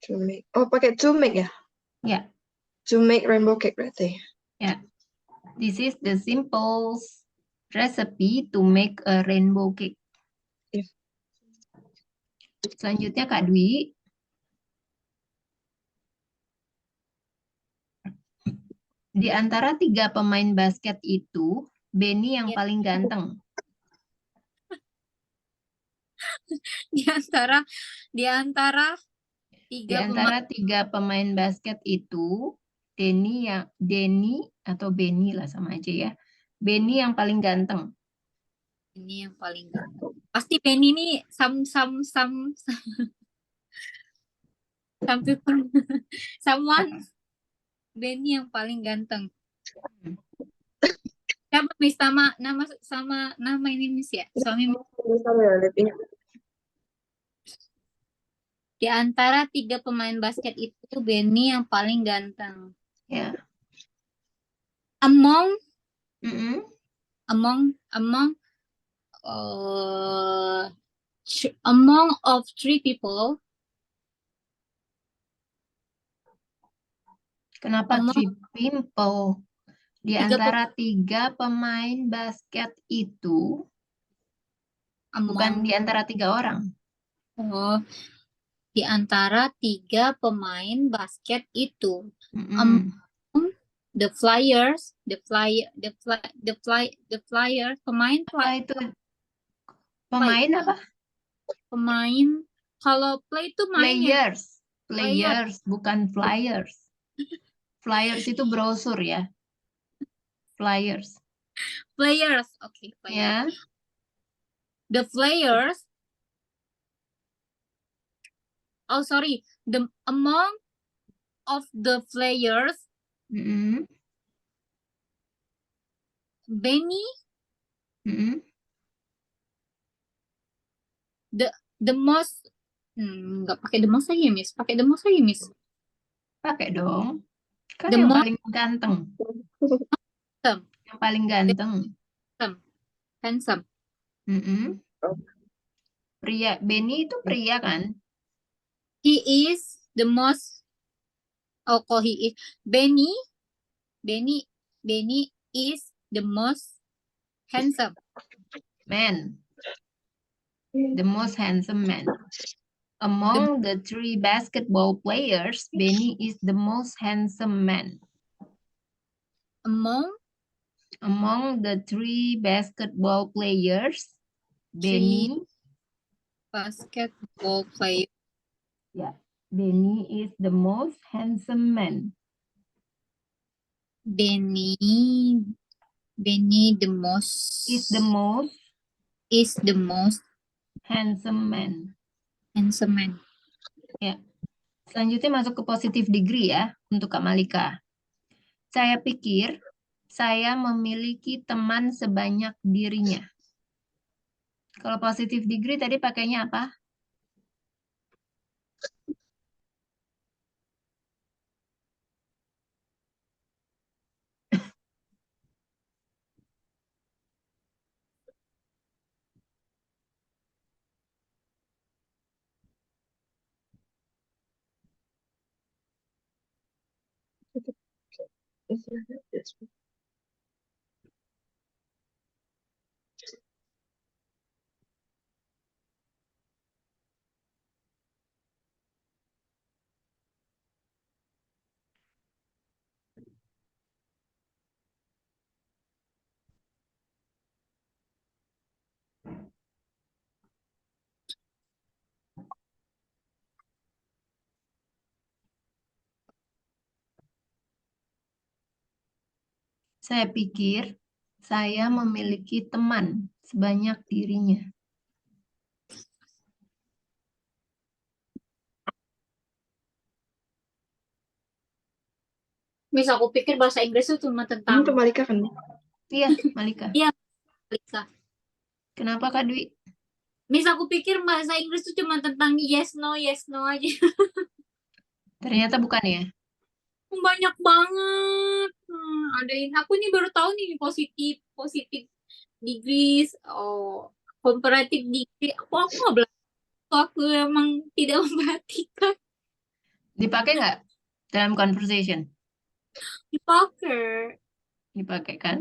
to make. Oh, pakai to make ya? Ya, To make rainbow cake berarti. ya. This is the simplest recipe to make a rainbow cake. Iya. Selanjutnya Kak Dwi. Di antara 3 pemain basket itu, Benny yang Ya. paling ganteng. Di antara Di tiga antara 3 pemain basket itu, Denny atau Benny lah sama aja ya. Benny yang paling ganteng. ini yang paling ganteng. Pasti Penny ini some people someone Benny yang paling ganteng. Siapa Miss sama nama ini Miss ya? Suami Miss. Di antara 3 pemain basket itu Benny yang paling ganteng. Ya. Among Mm-mm. uh, among of 3 people, Kenapa among 3 people? Di 3 antara 3 pemain basket itu, bukan di antara 3 orang. oh, di antara 3 pemain basket itu. Mm-mm. The Flyers, the Flyers, Apa itu? Pemain apa? pemain. Kalau play itu main ya. Players, bukan flyers. Flyers itu brosur ya. Flyers. Players, oke, Ya. players. The Flyers. Oh, sorry. The among of the Flyers, Mm-mm. Benny, Mm-mm. the most. Nggak pakai the most lagi, Miss. Pakai the most lagi, Miss. Pakai dong. Kan The yang most paling ganteng. handsome, Yang paling ganteng. handsome. Mm-mm. Pria. Benny itu pria kan? He is the most. Oh, kok he is Benny. Benny, Benny is the most handsome. Man. The most handsome man. Among the 3 basketball players, Benny is the most handsome man. Among Among the 3 basketball players, 3 Benny, basketball players, yeah, Benny is the most handsome man. Benny the most Is the most handsome man. handsome man. Ya. Selanjutnya masuk ke positive degree ya untuk Kak Malika. Saya pikir saya memiliki teman sebanyak dirinya. Kalau positive degree tadi pakainya apa? Saya pikir Saya memiliki teman sebanyak dirinya. Miss, aku pikir bahasa Inggris itu cuma Ini tentang untuk Malika kan? Iya, Malika. Iya. Malika. Kenapa Kak Dwi? Miss, aku pikir bahasa Inggris itu cuma tentang yes no aja. Ternyata bukan ya. Banyak banget. Ada yang aku nih baru tahu nih positif degrees, oh comparative degree. Aku nggak belajar, aku emang tidak memperhatikan. Dipakai nggak dalam conversation? Dipakai. Dipakai kan?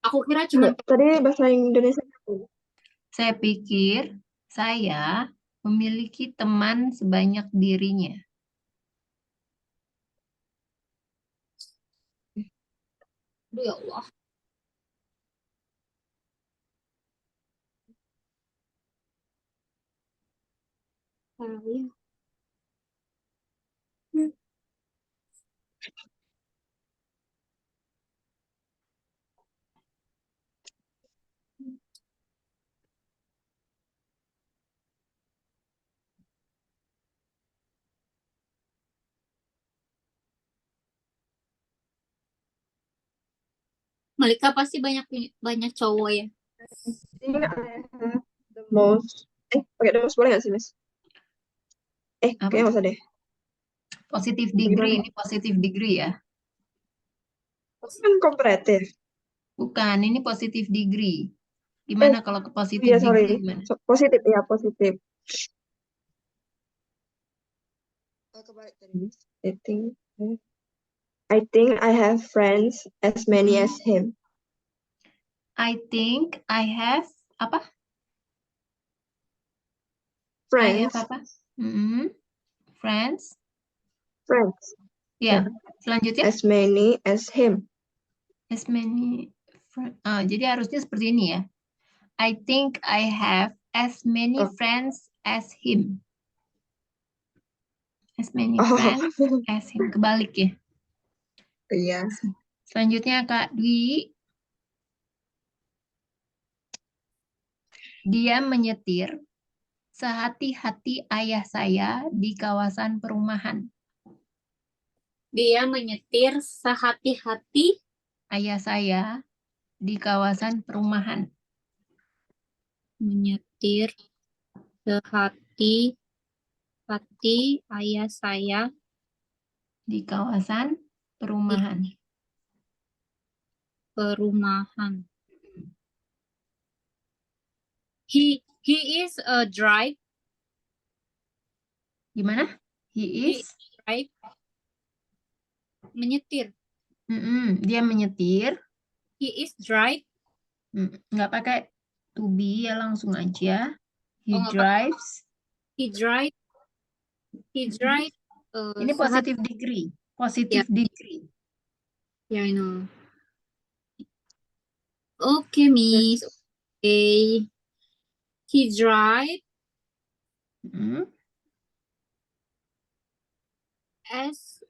Aku kira cuma Enggak, tadi bahasa Indonesia. Saya pikir saya memiliki teman sebanyak dirinya. Aduh, ya Allah. Saya. Hmm. Malika pasti banyak banyak cowok ya. Think I have the most. Pakai the most boleh nggak sih, Miss? Apa? Kayaknya nggak usah deh. Positif Gimana? degree, ini positif degree ya. Kan komparatif. Bukan, ini positif degree. Gimana kalau ke positif Iya, degree sorry. gimana? Positif, ya, positif. Kebalik tadi, Miss. I think I have friends as many as him. I think I have apa? I Friends, have apa? Friends. friends, Ya, ya, selanjutnya as many as him. as many jadi harusnya seperti ini ya. I think I have as many Oh. friends as him. As many Oh, friends as him. Kebalik ya. iya. Selanjutnya Kak Dwi, dia menyetir sehati-hati ayah saya di kawasan perumahan. Dia menyetir sehati-hati Ayah saya di kawasan perumahan. menyetir sehati-hati ayah saya Di kawasan perumahan. perumahan. He is a drive. Gimana? He He is drive. Menyetir. dia menyetir. He is drive. Nggak pakai to be ya, langsung aja. He Oh, nggak drives. He drive. He drive. Ini positive degree. Positive degree. Yeah, I know. Okay, Miss. Okay. He drive as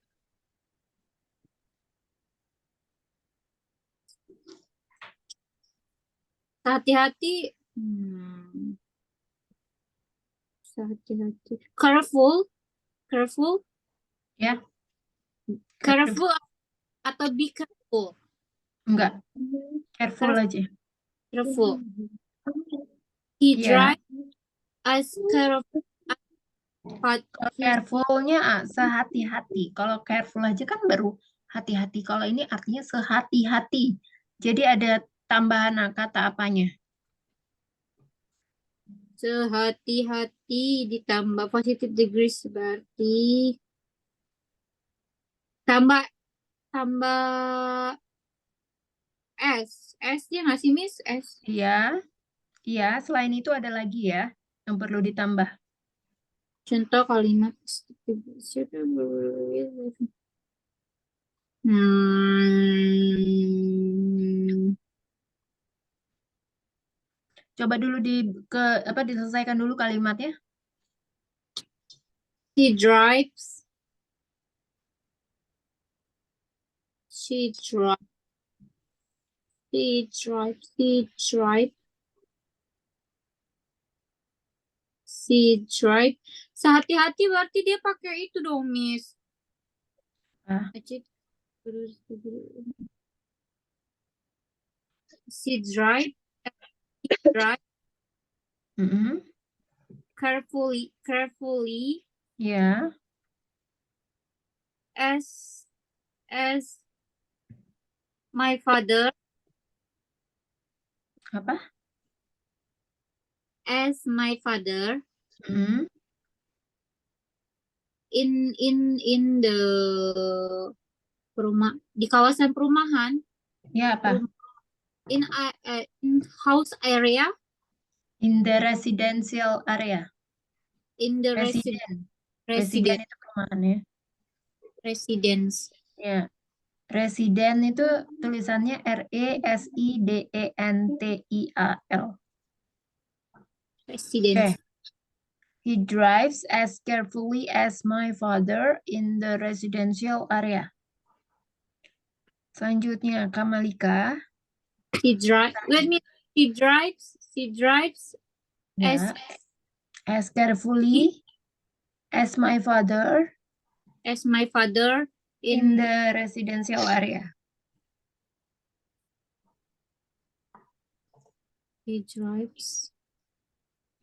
hati-hati. Hati-hati. Careful. Careful. Ya. Careful atau be careful? Enggak. Careful aja. Careful. He Ya. drive as careful. Kalau careful-nya sehati-hati. Kalau careful aja kan baru hati-hati. Kalau ini artinya sehati-hati. Jadi ada tambahan kata apanya? Sehati-hati ditambah positive degrees berarti tambah S ya nggak sih, Miss? S. Iya. Iya, selain itu ada lagi ya yang perlu ditambah. Contoh kalimat. Coba dulu diselesaikan dulu kalimatnya. He drives She drive. She drive. She drive. She drive. Sehati-hati berarti dia pakai itu dong, Miss. Ah. She drive. Drive Mm-mm. carefully. Ya. As my father. Apa? As my father. Mm. In the di kawasan perumahan. Ya, apa? In house area. In the residential area. In the Residen residence. itu perumahan ya. Residence. Ya. Residen itu tulisannya RESIDENTIAL. Residence. Okay. He drives as carefully as my father in the residential area. Selanjutnya, Kamalika. He drives. He drives Ya. As carefully as my father in the residential area. He drives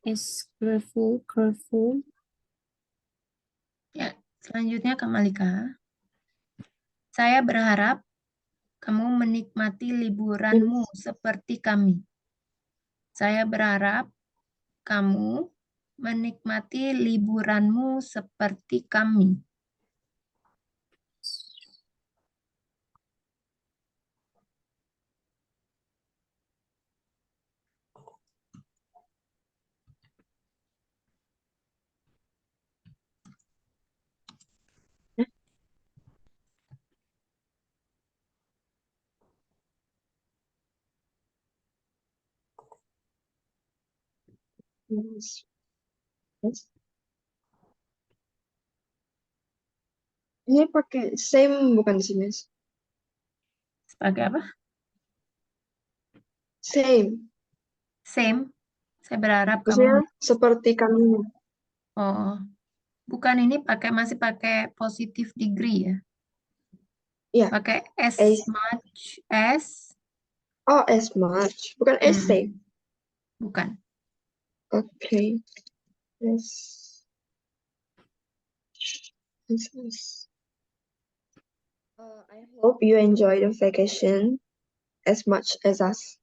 as careful. Ya, selanjutnya Kamalika. Saya berharap kamu menikmati liburanmu seperti kami. Saya berharap kamu menikmati liburanmu seperti kami. Yes. Ini pakai same bukan sih, Miss? Sebagai apa? Same. Same. Saya berharap Maksudnya kamu... seperti kami. Oh, bukan, ini masih pakai positive degree ya? Iya. Pakai as much as. Oh, as much. Bukan as same. Bukan. Okay. Yes. I hope you enjoy the vacation as much as us.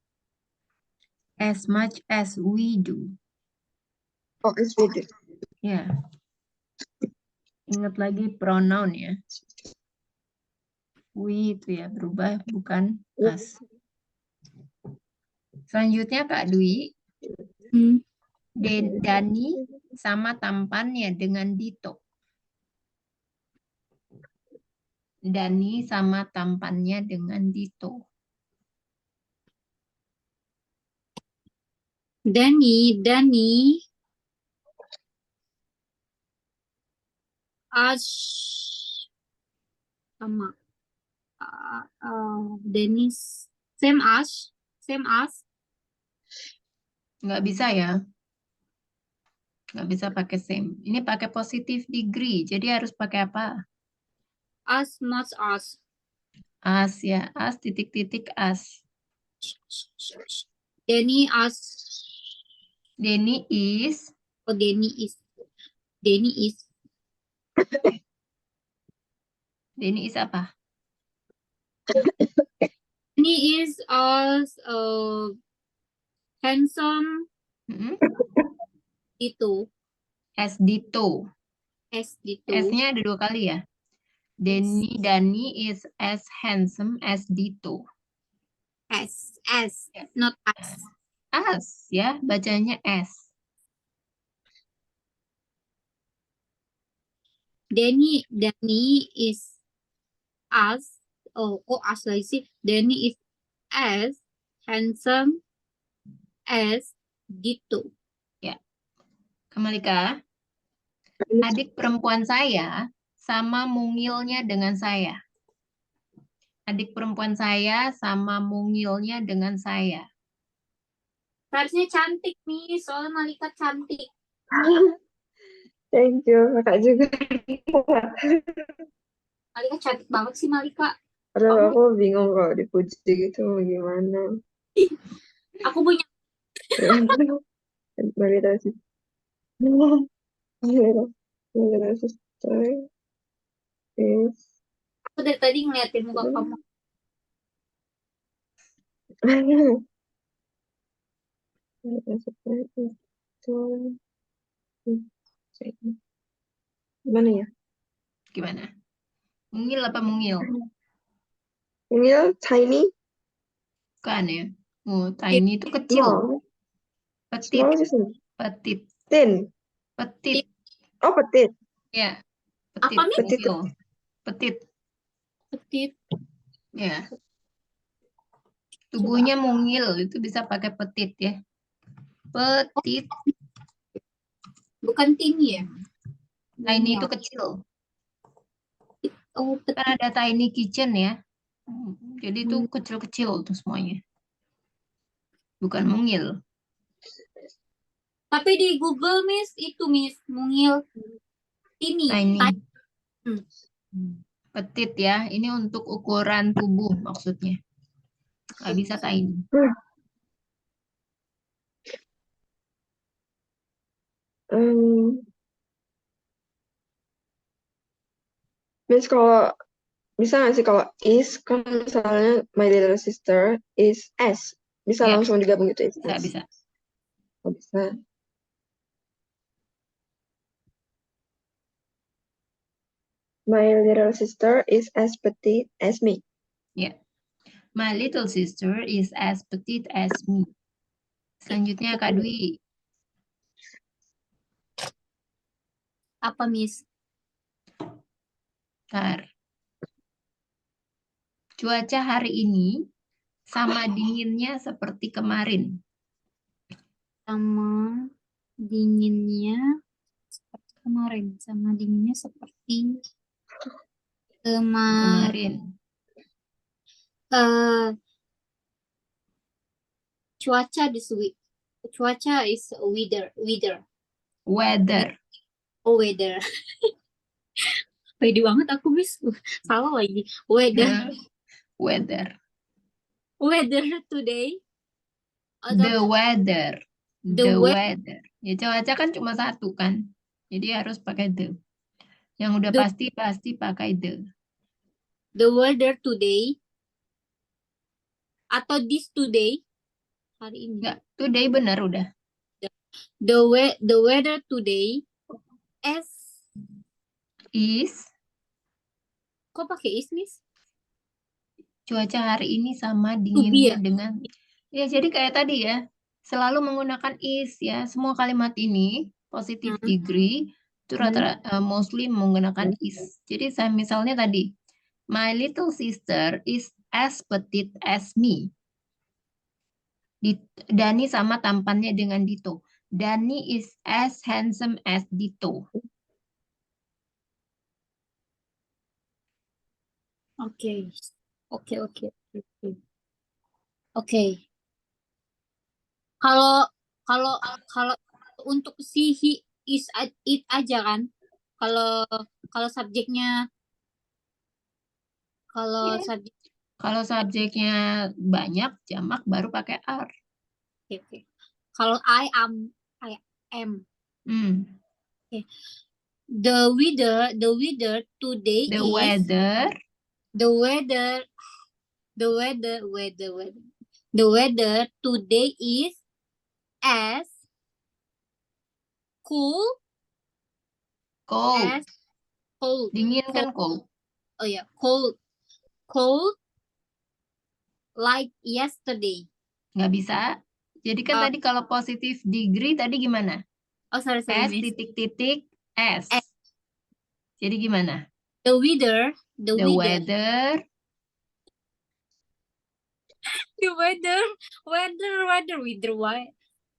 As much as we do. Oh, as we do. Ya. Ingat lagi pronoun ya. We itu ya berubah, bukan us. Selanjutnya Kak Dwi. Dani sama tampannya dengan Dito. Dani sama tampannya dengan Dito. Dani sama Dennis same as Nggak bisa ya. Nggak bisa pakai same. Ini pakai positive degree. Jadi harus pakai apa? as much as. As ya. As titik-titik as. Denny is. Oh, Denny is. Denny is apa? Denny is as handsome. Itu. As Dito. S-nya ada 2 kali ya. Dani is as handsome as Dito. S, not as. As ya, bacanya S. Denny is as. Oh, kok as lagi sih? Denny is as handsome as Dito. Ya. Kamalika, adik perempuan saya sama mungilnya dengan saya. adik perempuan saya sama mungilnya dengan saya. Harusnya cantik nih, soalnya Malika cantik. Thank you, kakak juga. Malika cantik banget sih Malika. Aduh, Kamu, aku bingung kalau dipuji gitu mau gimana. aku punya, My little sister. My little sister is aku dari tadi ngeliatin muka kamu. My little sister is so- Gimana ya? Gimana? Mungil apa mungil? Mungil, tiny, Bukan ya. Oh, tiny itu kecil. small. Petit. Small is Petit. thin. Petit. Oh, petit. Ya. Apa, Petit. Mi? Petit. Mungil. Petit. Petit. Ya. Coba. Tubuhnya mungil. Itu bisa pakai petit ya. Petit. Bukan tini ya? Tiny Mungil. itu kecil. Oh, Kan petit. ada tiny kitchen ya. Jadi itu Hmm. kecil-kecil tuh semuanya. Bukan mungil. Tapi di Google, Miss, itu, Miss, mungil. Tini. Tiny. Hmm. Petit ya. Ini untuk ukuran tubuh maksudnya. Nggak bisa tiny. Miss, kalau bisa nggak sih kalau is kan misalnya my little sister is S, bisa Ya, langsung digabung gitu is bisa, S. bisa. Oh, bisa. My little sister is as petite as me. Ya. My little sister is as petite as me. Selanjutnya Kak Dwi. Apa, Miss? Bentar. Cuaca hari ini sama dinginnya seperti kemarin. Sama dinginnya seperti kemarin. Sama dinginnya seperti kemarin. Kemarin. Cuaca this week. Cuaca is weather. Weather. Oh, weather. Pede banget aku, Miss. Salah lagi. Weather. Weather. Weather today. The weather. The The we- weather. Ya cuaca kan cuma satu kan. Jadi harus pakai the. Yang udah The- pasti pakai the. The weather today. Atau this today. Hari ini. Enggak, today benar udah. The weather today Is. Kok pakai is, Miss? Cuaca hari ini sama To be dinginnya ya? dengan. Ya jadi kayak tadi ya. Selalu menggunakan is ya. Semua kalimat ini positive degree itu rata-rata mostly menggunakan is. Jadi saya misalnya tadi, my little sister is as petite as me. Dani sama tampannya dengan Dito. Dani is as handsome as Dito. Oke. Oke. Kalau kalau kalau untuk si he is it aja kan? Kalau kalau subjeknya kalau Iya. subjek Kalau subjeknya banyak, jamak baru pakai are. oke. Kalau I am Hmm. the weather today The is weather. the weather today is as cool Cold. as cold. Dingin kan cold. Oh ya, cold like yesterday. Nggak bisa. Jadi kan tadi kalau positive degree tadi gimana? Oh, sorry, S Miss. titik-titik S. S. Jadi gimana? The weather The weather.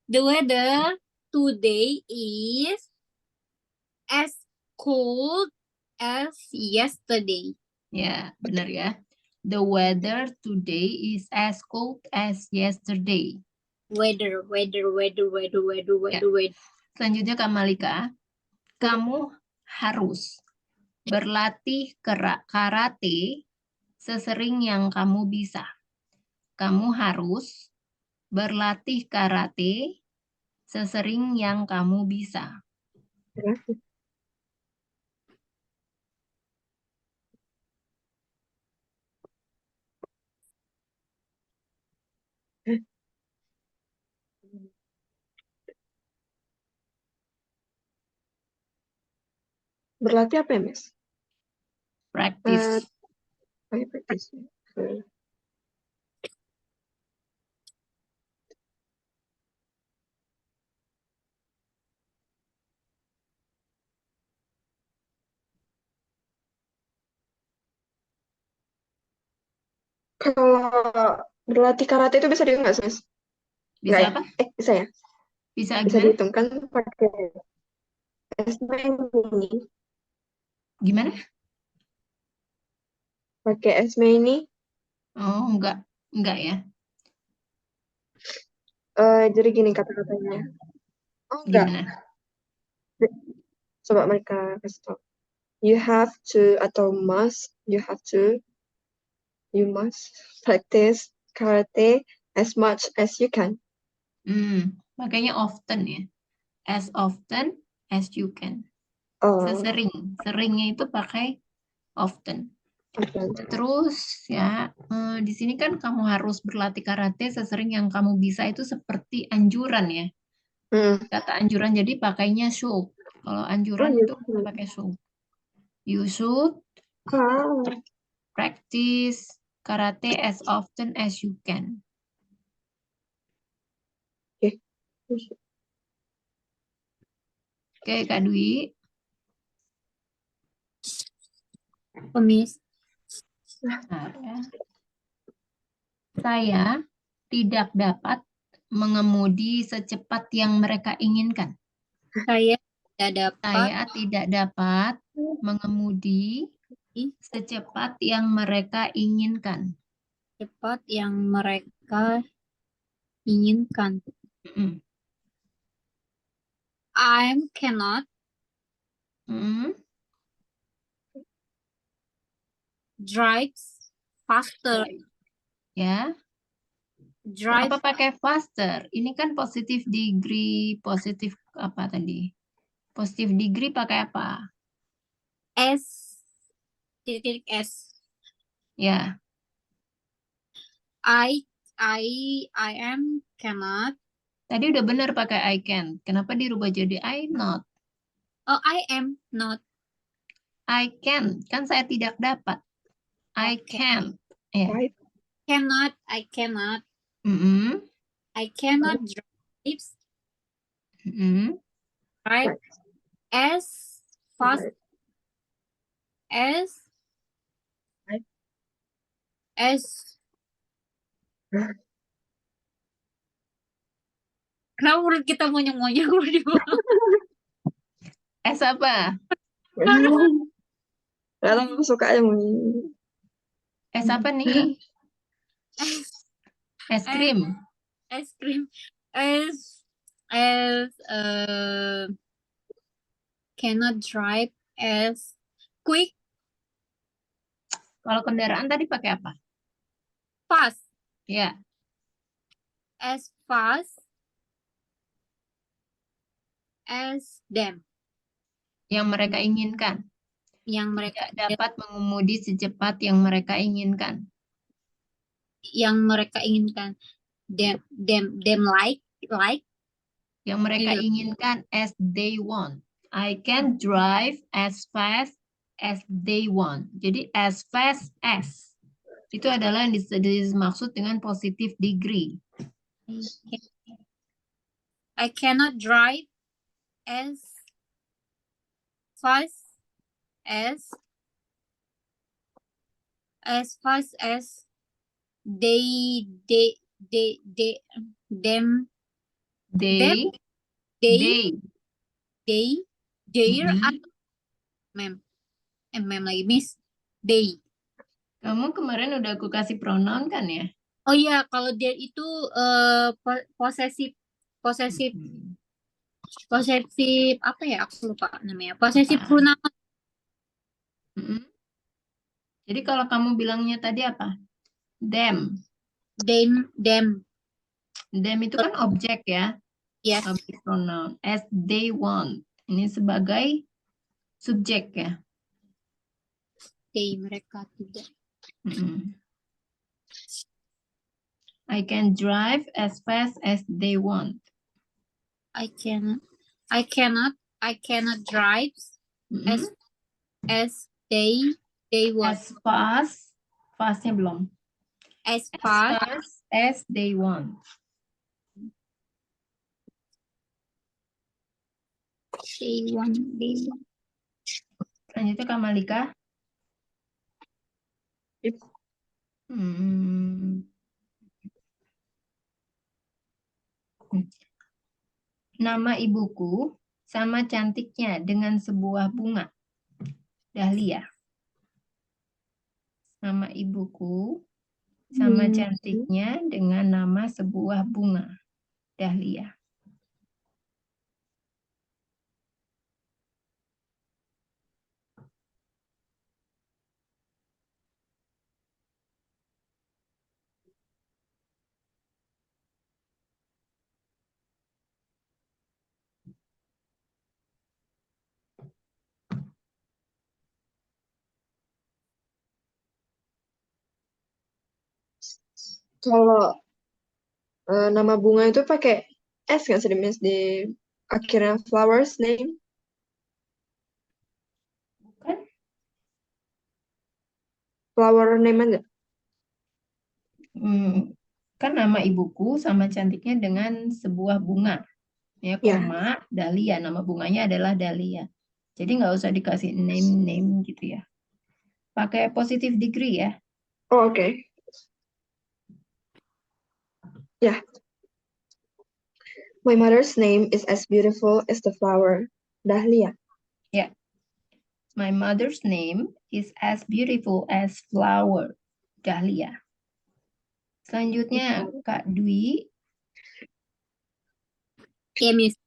The weather today is as cold as yesterday. Ya, benar ya. The weather today is as cold as yesterday. Weather. Ya. Selanjutnya Kak Malika, kamu harus berlatih karate sesering yang kamu bisa. Kamu harus berlatih karate sesering yang kamu bisa. Berlatih. Berlatih apa ya, Miss? Practice. Practice. Kalau berlatih karate itu bisa dihitung nggak, Miss? Bisa Nggak ya? apa? Bisa ya? Bisa Bisa gimana? dihitung kan pakai esme ini. Gimana? Pakai esme ini. Oh, enggak ya. Jadi gini kata-katanya. Oh, enggak. Gimana? Coba mereka kasih tau. You have to atau must. You must practice karate as much as you can. Makanya often ya. As often as you can. Oh, Sesering. Seringnya itu pakai often. Terus ya, di sini kan kamu harus berlatih karate sesering yang kamu bisa itu seperti anjuran ya. Kata anjuran jadi pakainya should. Kalau anjuran iya, itu kita pakai should. You should practice karate as often as you can. Oke, Kak Dwi. Miss. Bentar ya. Saya tidak dapat mengemudi secepat yang mereka inginkan. Saya tidak dapat Saya tidak dapat mengemudi secepat yang mereka inginkan. cepat yang mereka inginkan. Mm. I cannot drive faster. Ya. Drive Kenapa pakai faster? Ini kan positif degree, positif apa tadi? Positif degree pakai apa? S. Titik S. Ya. I am cannot. Tadi udah benar pakai I can. Kenapa dirubah jadi I not? Oh, I am not. I can. Kan saya tidak dapat. I can. Ya. Cannot. I cannot. Mm-mm. I cannot drive. Drive as fast as kenapa menurut kita monyong-monyong di bawah? S apa? Karena aku suka yang S apa nih? Es krim. Es krim. Cannot drive as quick. Kalau kendaraan tadi pakai apa? Fast. Ya. As fast as them. Yang mereka inginkan. Yang mereka Tidak dapat mengemudi secepat yang mereka inginkan. Yang mereka inginkan. Them like. Yang mereka inginkan as they want. I can drive as fast as they want. Jadi as fast as. Itu adalah yang dimaksud dengan positive degree. I cannot drive as fast as they them They dare mem lagi miss they Kamu kemarin udah aku kasih pronoun kan ya? Oh iya, kalau dia itu posesif, posesif, Hmm. posesif apa ya? Aku lupa namanya. Posesif Ah, pronoun. mm-mm. Jadi kalau kamu bilangnya tadi apa? Them. Them. Them itu kan objek ya, Yes, objek pronoun. As they want. Ini sebagai subjek ya. they mereka tidak. Mm-mm. I can drive as fast as they want. I cannot. I cannot. I cannot drive Mm-mm. as they want. As fast, fastnya belum. As As fast fast as they want. they want. They want. Selanjutnya Kak Malika. Yep. Hmm. Nama ibuku sama cantiknya dengan sebuah bunga. Dahlia. Nama ibuku sama cantiknya dengan nama sebuah bunga. Dahlia. Kalau nama bunga itu pakai S nggak sih, Miss, di akhirnya flowers name? Bukan? Flower name aja. Kan nama ibuku sama cantiknya dengan sebuah bunga. Ya, Ya. koma, Dahlia. Nama bunganya adalah Dahlia. Jadi nggak usah dikasih name-name gitu ya. Pakai positive degree ya. Oh, oke. Ya. My mother's name is as beautiful as the flower. Dahlia. Ya. My mother's name is as beautiful as flower. Dahlia. Selanjutnya Kak Dwi, Yeah, Miss.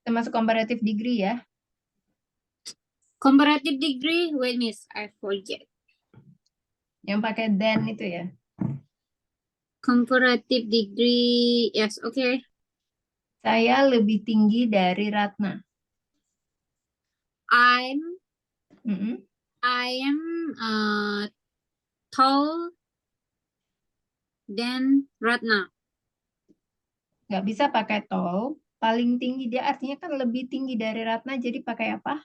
termasuk comparative degree ya. Comparative degree. Wait, Miss. I forget. Yang pakai than itu ya. Comparative degree. Yes, okay. Saya lebih tinggi dari Ratna. Mm-mm. I am tall than Ratna. Nggak bisa pakai tall. Paling tinggi dia artinya kan lebih tinggi dari Ratna. Jadi pakai apa?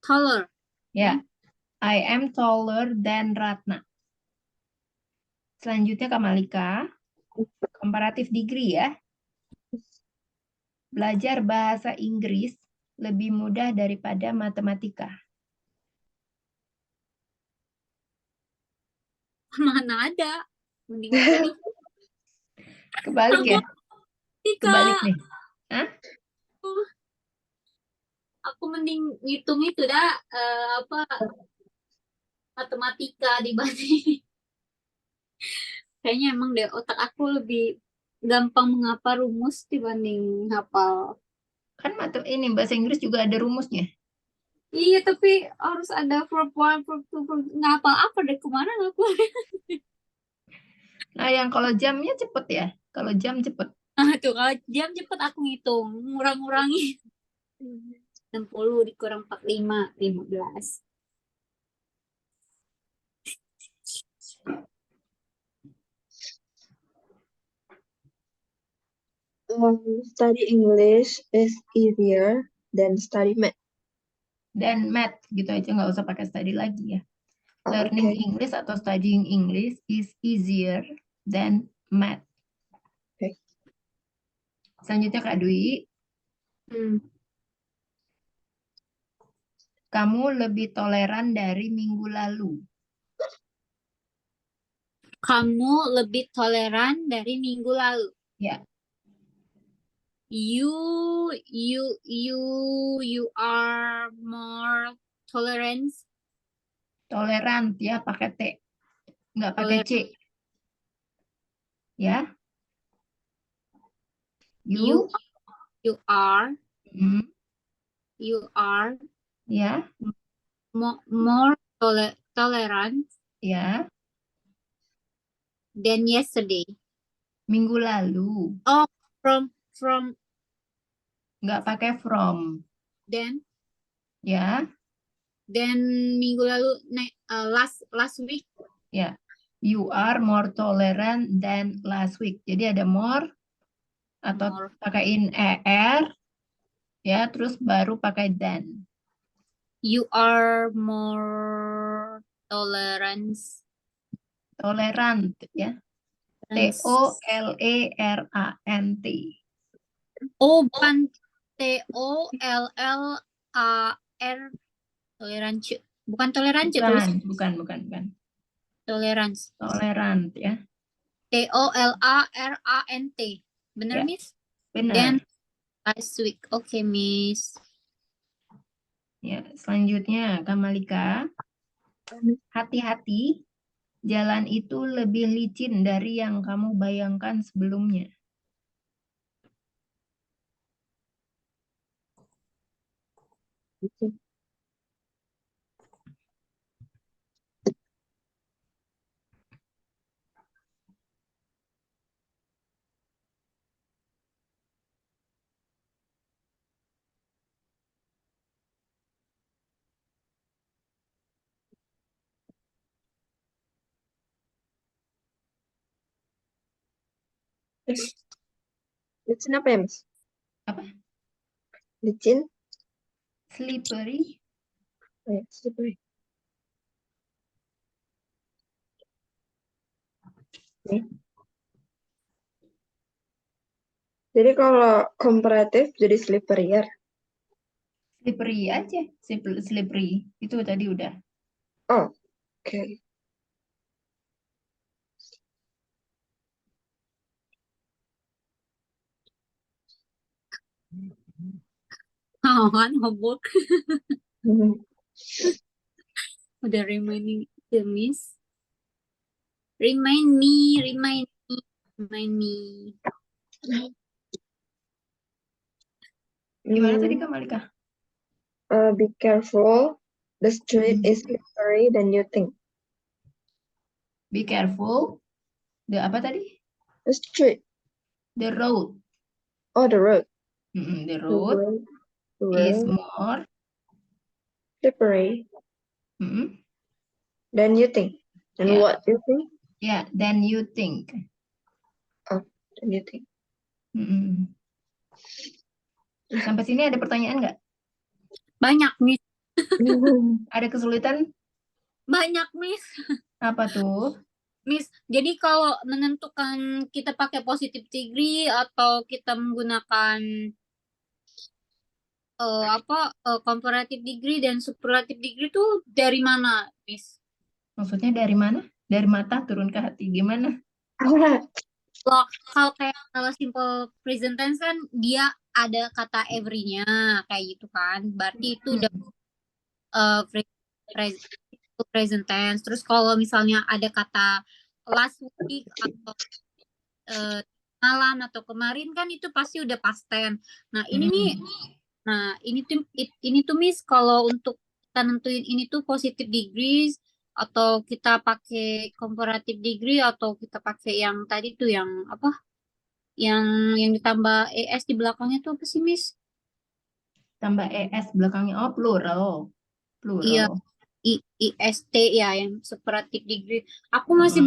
Taller. Ya. I am taller than Ratna. Selanjutnya Kak Malika. Comparative degree ya. Belajar bahasa Inggris lebih mudah daripada matematika. Mana ada? Mending matematika. Kebalik ya? Kebalik nih. Hah? Aku mending ngitung itu dah apa matematika dibanding. Kayaknya emang deh otak aku lebih gampang menghafal rumus dibanding hafal. Kan ini bahasa Inggris juga ada rumusnya. Iya, tapi harus ada verb one, verb two, verb ngapal apa deh kemana aku. Nah, yang kalau jamnya cepet ya. Kalau jam cepet. Nah, tuh kalau jam cepet aku ngitung, ngurang-ngurangi. 60 dikurang 45, 15. Study English is easier than study math. Dan math gitu aja, nggak usah pakai study lagi ya. Oh, Learning oke. English atau studying English is easier than math. Oke. Selanjutnya Kak Dwi, kamu lebih toleran dari minggu lalu. Kamu lebih toleran dari minggu lalu. Ya, You are more tolerant Tolerant ya, pakai T, nggak pakai C. Ya, You you, are mm, ya, more tolerant ya, than yesterday. minggu lalu, Oh, from nggak pakai from. then Ya, minggu lalu last week. ya. You are more tolerant than last week. Jadi ada more atau More pakaiin er, ya, terus baru pakai than. You are more tolerant Tolerant ya. Tolerant. Oh, bukan TOLLAR toleransi. Bukan toleransi tulis Bukan. toleransi. Tolerant ya. TOLARANT. Bener, Ya, Miss? benar. Then last week. Oke, Miss. Ya, selanjutnya Kamalika, hati-hati, jalan itu lebih licin dari yang kamu bayangkan sebelumnya. Licin apa ya, Mas? Apa? Licin? Slippery. Oh, ya, slippery. Oke. Jadi kalau komparatif jadi slippery ya. Slippery aja. Slippery. Itu tadi udah. Oh, oke. Kawan homework. Hmm. Udah reminding the Miss. Remind me. Gimana tadi Kamalika? Be careful. The street Hmm. is slippery than you think. Be careful. The apa tadi? The street. The road. Oh, the road. The The road road. The is road. more Slippery mm, than you think. And Yeah. what you think? yeah, than you think. Oh, than you think. Mm-mm. Sampai sini ada pertanyaan nggak? Banyak, Miss. Ada kesulitan? Banyak, Miss. Apa tuh? Miss, jadi kalau menentukan kita pakai positive degree atau kita menggunakan comparative degree dan superlative degree itu dari mana, Miss? Maksudnya dari mana? Dari mata turun ke hati. Gimana? Kalau kayak kalau simple present tense kan dia ada kata every-nya kayak gitu kan. Berarti itu udah present tense. Terus kalau misalnya ada kata last week atau malam atau kemarin kan itu pasti udah past tense. Nah, ini nih ini tuh Miss kalau untuk kita nentuin ini tuh positive degrees atau kita pakai comparative degree atau kita pakai yang tadi tuh yang apa? Yang ditambah ES di belakangnya tuh apa sih, Miss? Tambah ES belakangnya. Oh, plural. Iya, Plural. IST ya yang superlative degree. Aku masih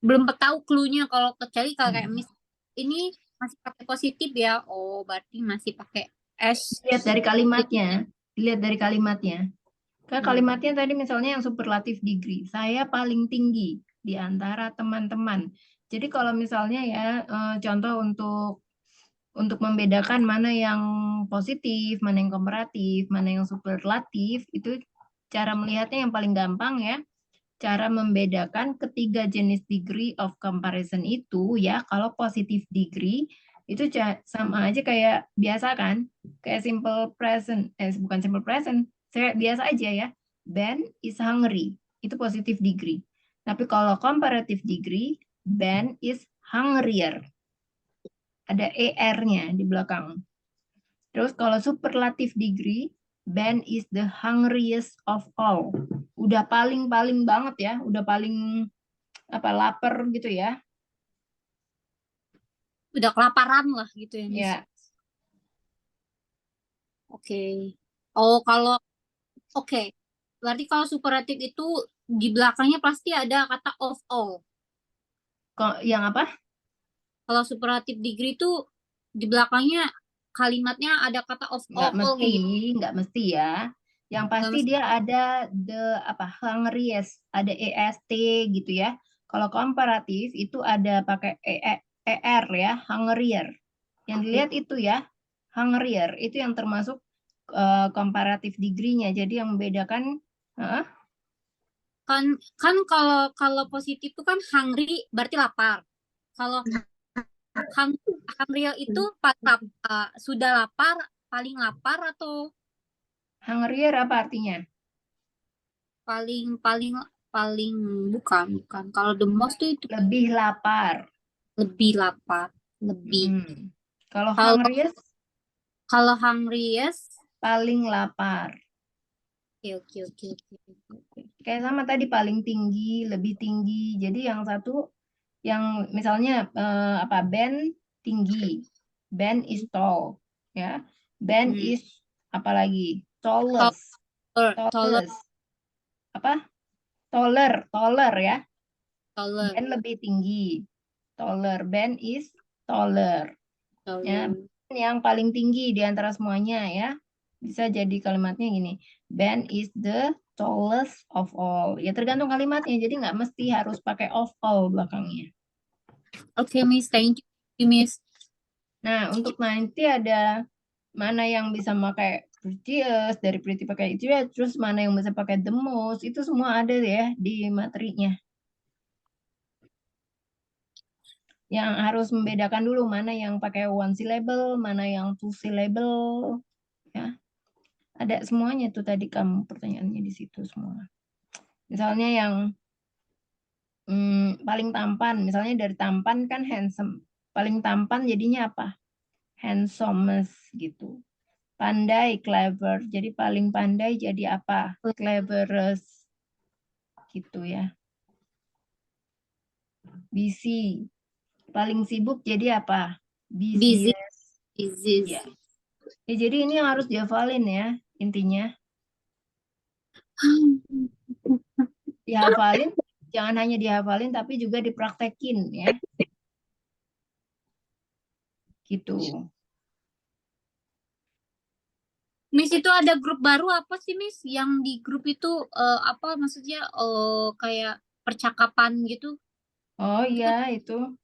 belum tahu clue-nya kalau kecuali kalau kayak Miss ini masih pakai positif ya. Oh, berarti masih pakai S. Lihat dari kalimatnya. Dilihat dari kalimatnya. Kan Hmm. kalimatnya tadi misalnya yang superlative degree. Saya paling tinggi di antara teman-teman. Jadi kalau misalnya ya contoh untuk membedakan mana yang positif, mana yang komparatif, mana yang superlatif, itu cara melihatnya yang paling gampang ya. Cara membedakan ketiga jenis degree of comparison itu ya, kalau positive degree itu sama aja kayak biasa kan, kayak simple present, bukan simple present, Saya biasa aja ya. Ben is hungry. Itu positive degree. Tapi kalau comparative degree, Ben is hungrier. Ada er-nya di belakang. Terus kalau superlative degree, Ben is the hungriest of all. Udah paling-paling banget ya, udah paling lapar gitu ya. Udah kelaparan lah gitu ya, Miss. Ya, Oke. Oh, kalau oke. Berarti kalau superatif itu di belakangnya pasti ada kata of all. kok yang apa? Kalau superatif degree itu di belakangnya kalimatnya ada kata of Nggak all mesti, kayak gitu. nggak mesti ya. Yang Nggak pasti mesti. dia ada hungriest, ada est gitu ya. Kalau komparatif itu ada pakai er ya, hungrier. Yang dilihat itu ya, hungrier itu yang termasuk komparatif degree-nya. Jadi yang membedakan Kan kan kalau positif itu kan hungry berarti lapar. Kalau hungry itu sudah lapar, paling lapar atau hungrier apa artinya? paling paling paling bukan. Kalau the most itu Lebih lapar. lebih lapar, lebih. Mm. Kalau Kalau hungriest kalau hungriest, paling lapar. oke oke oke oke. Kayak sama tadi paling tinggi, lebih tinggi. Jadi yang satu, yang misalnya Ben tinggi, Ben is tall, ya. Ben Hmm. is apalagi Taller, tallest, taller, tallest, apa? Taller ya. taller, Ben lebih tinggi, taller. Ben is taller, ya. taller. Ben yang paling tinggi di antara semuanya ya. Bisa jadi kalimatnya gini, Ben is the tallest of all. Ya tergantung kalimatnya, jadi nggak mesti harus pakai of all belakangnya. Oke, Miss, thank you, Miss. Nah, untuk nanti ada mana yang bisa pakai prettiest, dari pretty pakai itu ya, terus mana yang bisa pakai the most, itu semua ada ya di materinya. Yang harus membedakan dulu mana yang pakai one syllable, mana yang two syllable, ya. Ada semuanya tuh tadi kamu pertanyaannya di situ semua. Misalnya yang paling tampan, misalnya dari tampan kan handsome. Paling tampan jadinya apa? Handsomest gitu. Pandai, clever. Jadi paling pandai jadi apa? Cleverest gitu ya. Busy. Paling sibuk jadi apa? Busy, Busiest. busy. Ya. Ya, jadi ini yang harus dihafalin ya, intinya. Dihafalin, jangan hanya dihafalin tapi juga dipraktekin ya. Gitu. Miss itu ada grup baru apa sih, Miss? Yang di grup itu apa maksudnya kayak percakapan gitu? Oh Itu iya, itu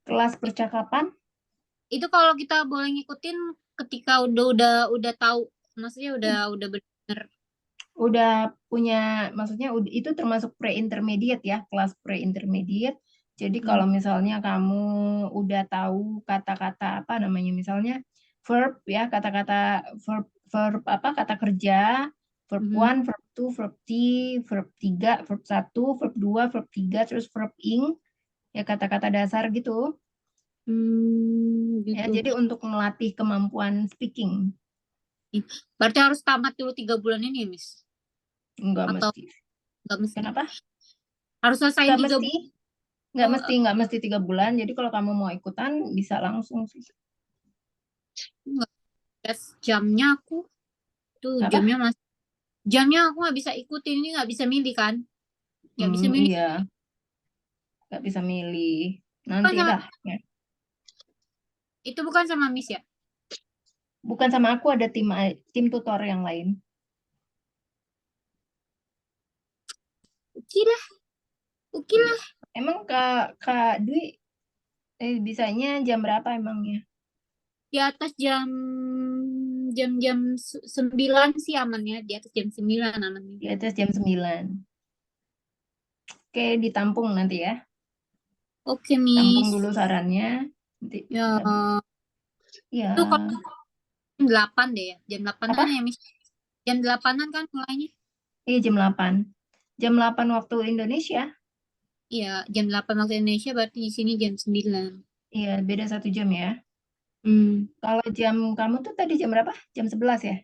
kelas percakapan. itu kalau kita boleh ngikutin ketika udah tahu, maksudnya udah bener. Udah punya, maksudnya itu termasuk pre-intermediate ya, kelas pre-intermediate. Jadi Hmm. kalau misalnya kamu udah tahu kata-kata apa namanya, misalnya verb ya, kata-kata verb verb apa kata kerja, verb Mhm. one, verb two, verb three, verb tiga, verb satu, verb dua, verb tiga, terus verb ing, ya kata-kata dasar gitu. Ya, Gitu. jadi untuk melatih kemampuan speaking, Berarti harus tamat dulu 3 bulan ini, Miss? enggak Atau mesti. nggak mesti? Kenapa? Harus selesai Enggak tiga mesti. bulan. Nggak Oh, mesti, nggak mesti 3 bulan. Jadi kalau kamu mau ikutan bisa langsung sih. nggak tes jamnya aku tuh Apa? jamnya aku nggak bisa ikutin, ini nggak bisa milih kan? Nggak bisa milih. Iya, nggak bisa milih. Bukan Nanti sama, dah. Ya. itu bukan sama Miss ya? Bukan sama aku, ada tim tutor yang lain. Oke lah, oke Iya. lah. Emang Kak Dwi bisanya jam berapa emangnya? Di atas jam-jam 9 sih amannya, di atas jam 9 amannya. Di atas jam 9. Oke, ditampung nanti ya. Oke, Tampung Miss. dulu sarannya. Nanti, Ya, ya. itu kalau jam 8 deh ya. Jam 8 tuh kan Apa? ya, Miss. Jam 8-an kan mulainya? Iya, jam 8. Jam 8 waktu Indonesia. Iya, jam 8 waktu Indonesia berarti di sini jam 9. Iya, beda 1 jam ya. Hmm. Kalau jam kamu tuh tadi jam berapa? Jam 11 ya?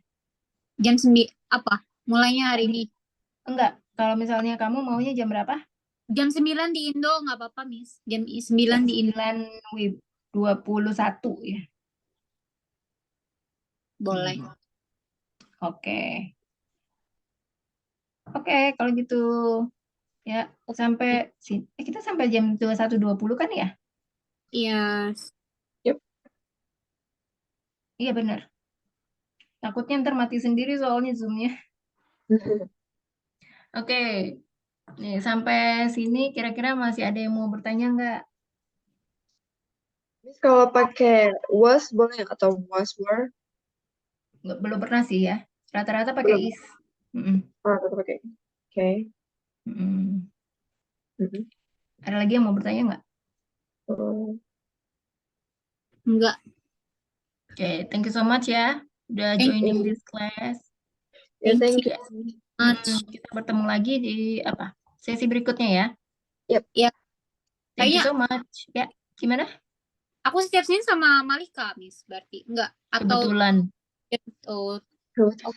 Jam 9 apa? Mulainya hari Tadi. ini. Enggak, kalau misalnya kamu maunya jam berapa? Jam 9 di Indo nggak apa-apa, Miss. Jam Jam 9 di Indo 9.21 ya. boleh. Oke. Oke, kalau gitu ya sampai sini. Kita sampai jam 21.20 kan ya? Iya. Yep. Iya benar. Takutnya ntar mati sendiri soalnya Zoom-nya. Oke. Nih, sampai sini kira-kira masih ada yang mau bertanya nggak? Miss, kalau pakai was boleh nggak? Atau was were? Nggak, belum pernah sih ya. Rata-rata pakai Belum. is. Mm-mm. Ah, tetap pakai. Oke. Mm-mm. Mm-mm. Ada lagi yang mau bertanya nggak? Oh, Enggak. Oke, thank you so much ya. Udah Thank joining you. this class. Ya, Thank thank you you. much. Kita bertemu lagi di apa? Sesi berikutnya ya. Yep. Ya, Thank you kayaknya so much. Ya, gimana? aku setiap Senin sama Malika, Miss. Berarti enggak. Atau Kebetulan oh,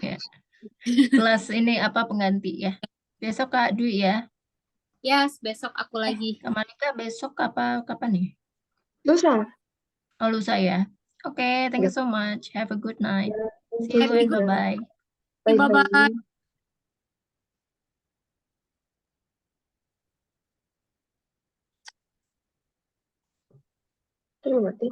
ya. Kelas ini apa pengganti ya. Besok Kak Dwi ya. yes, besok aku lagi. Kak Malika besok apa kapan nih? Lusa. Oh, lusa ya. Oke, thank you Yep. so much. Have a good night. Ya, thank See you you and juga. bye-bye. Bye-bye. Bye-bye. Terima kasih.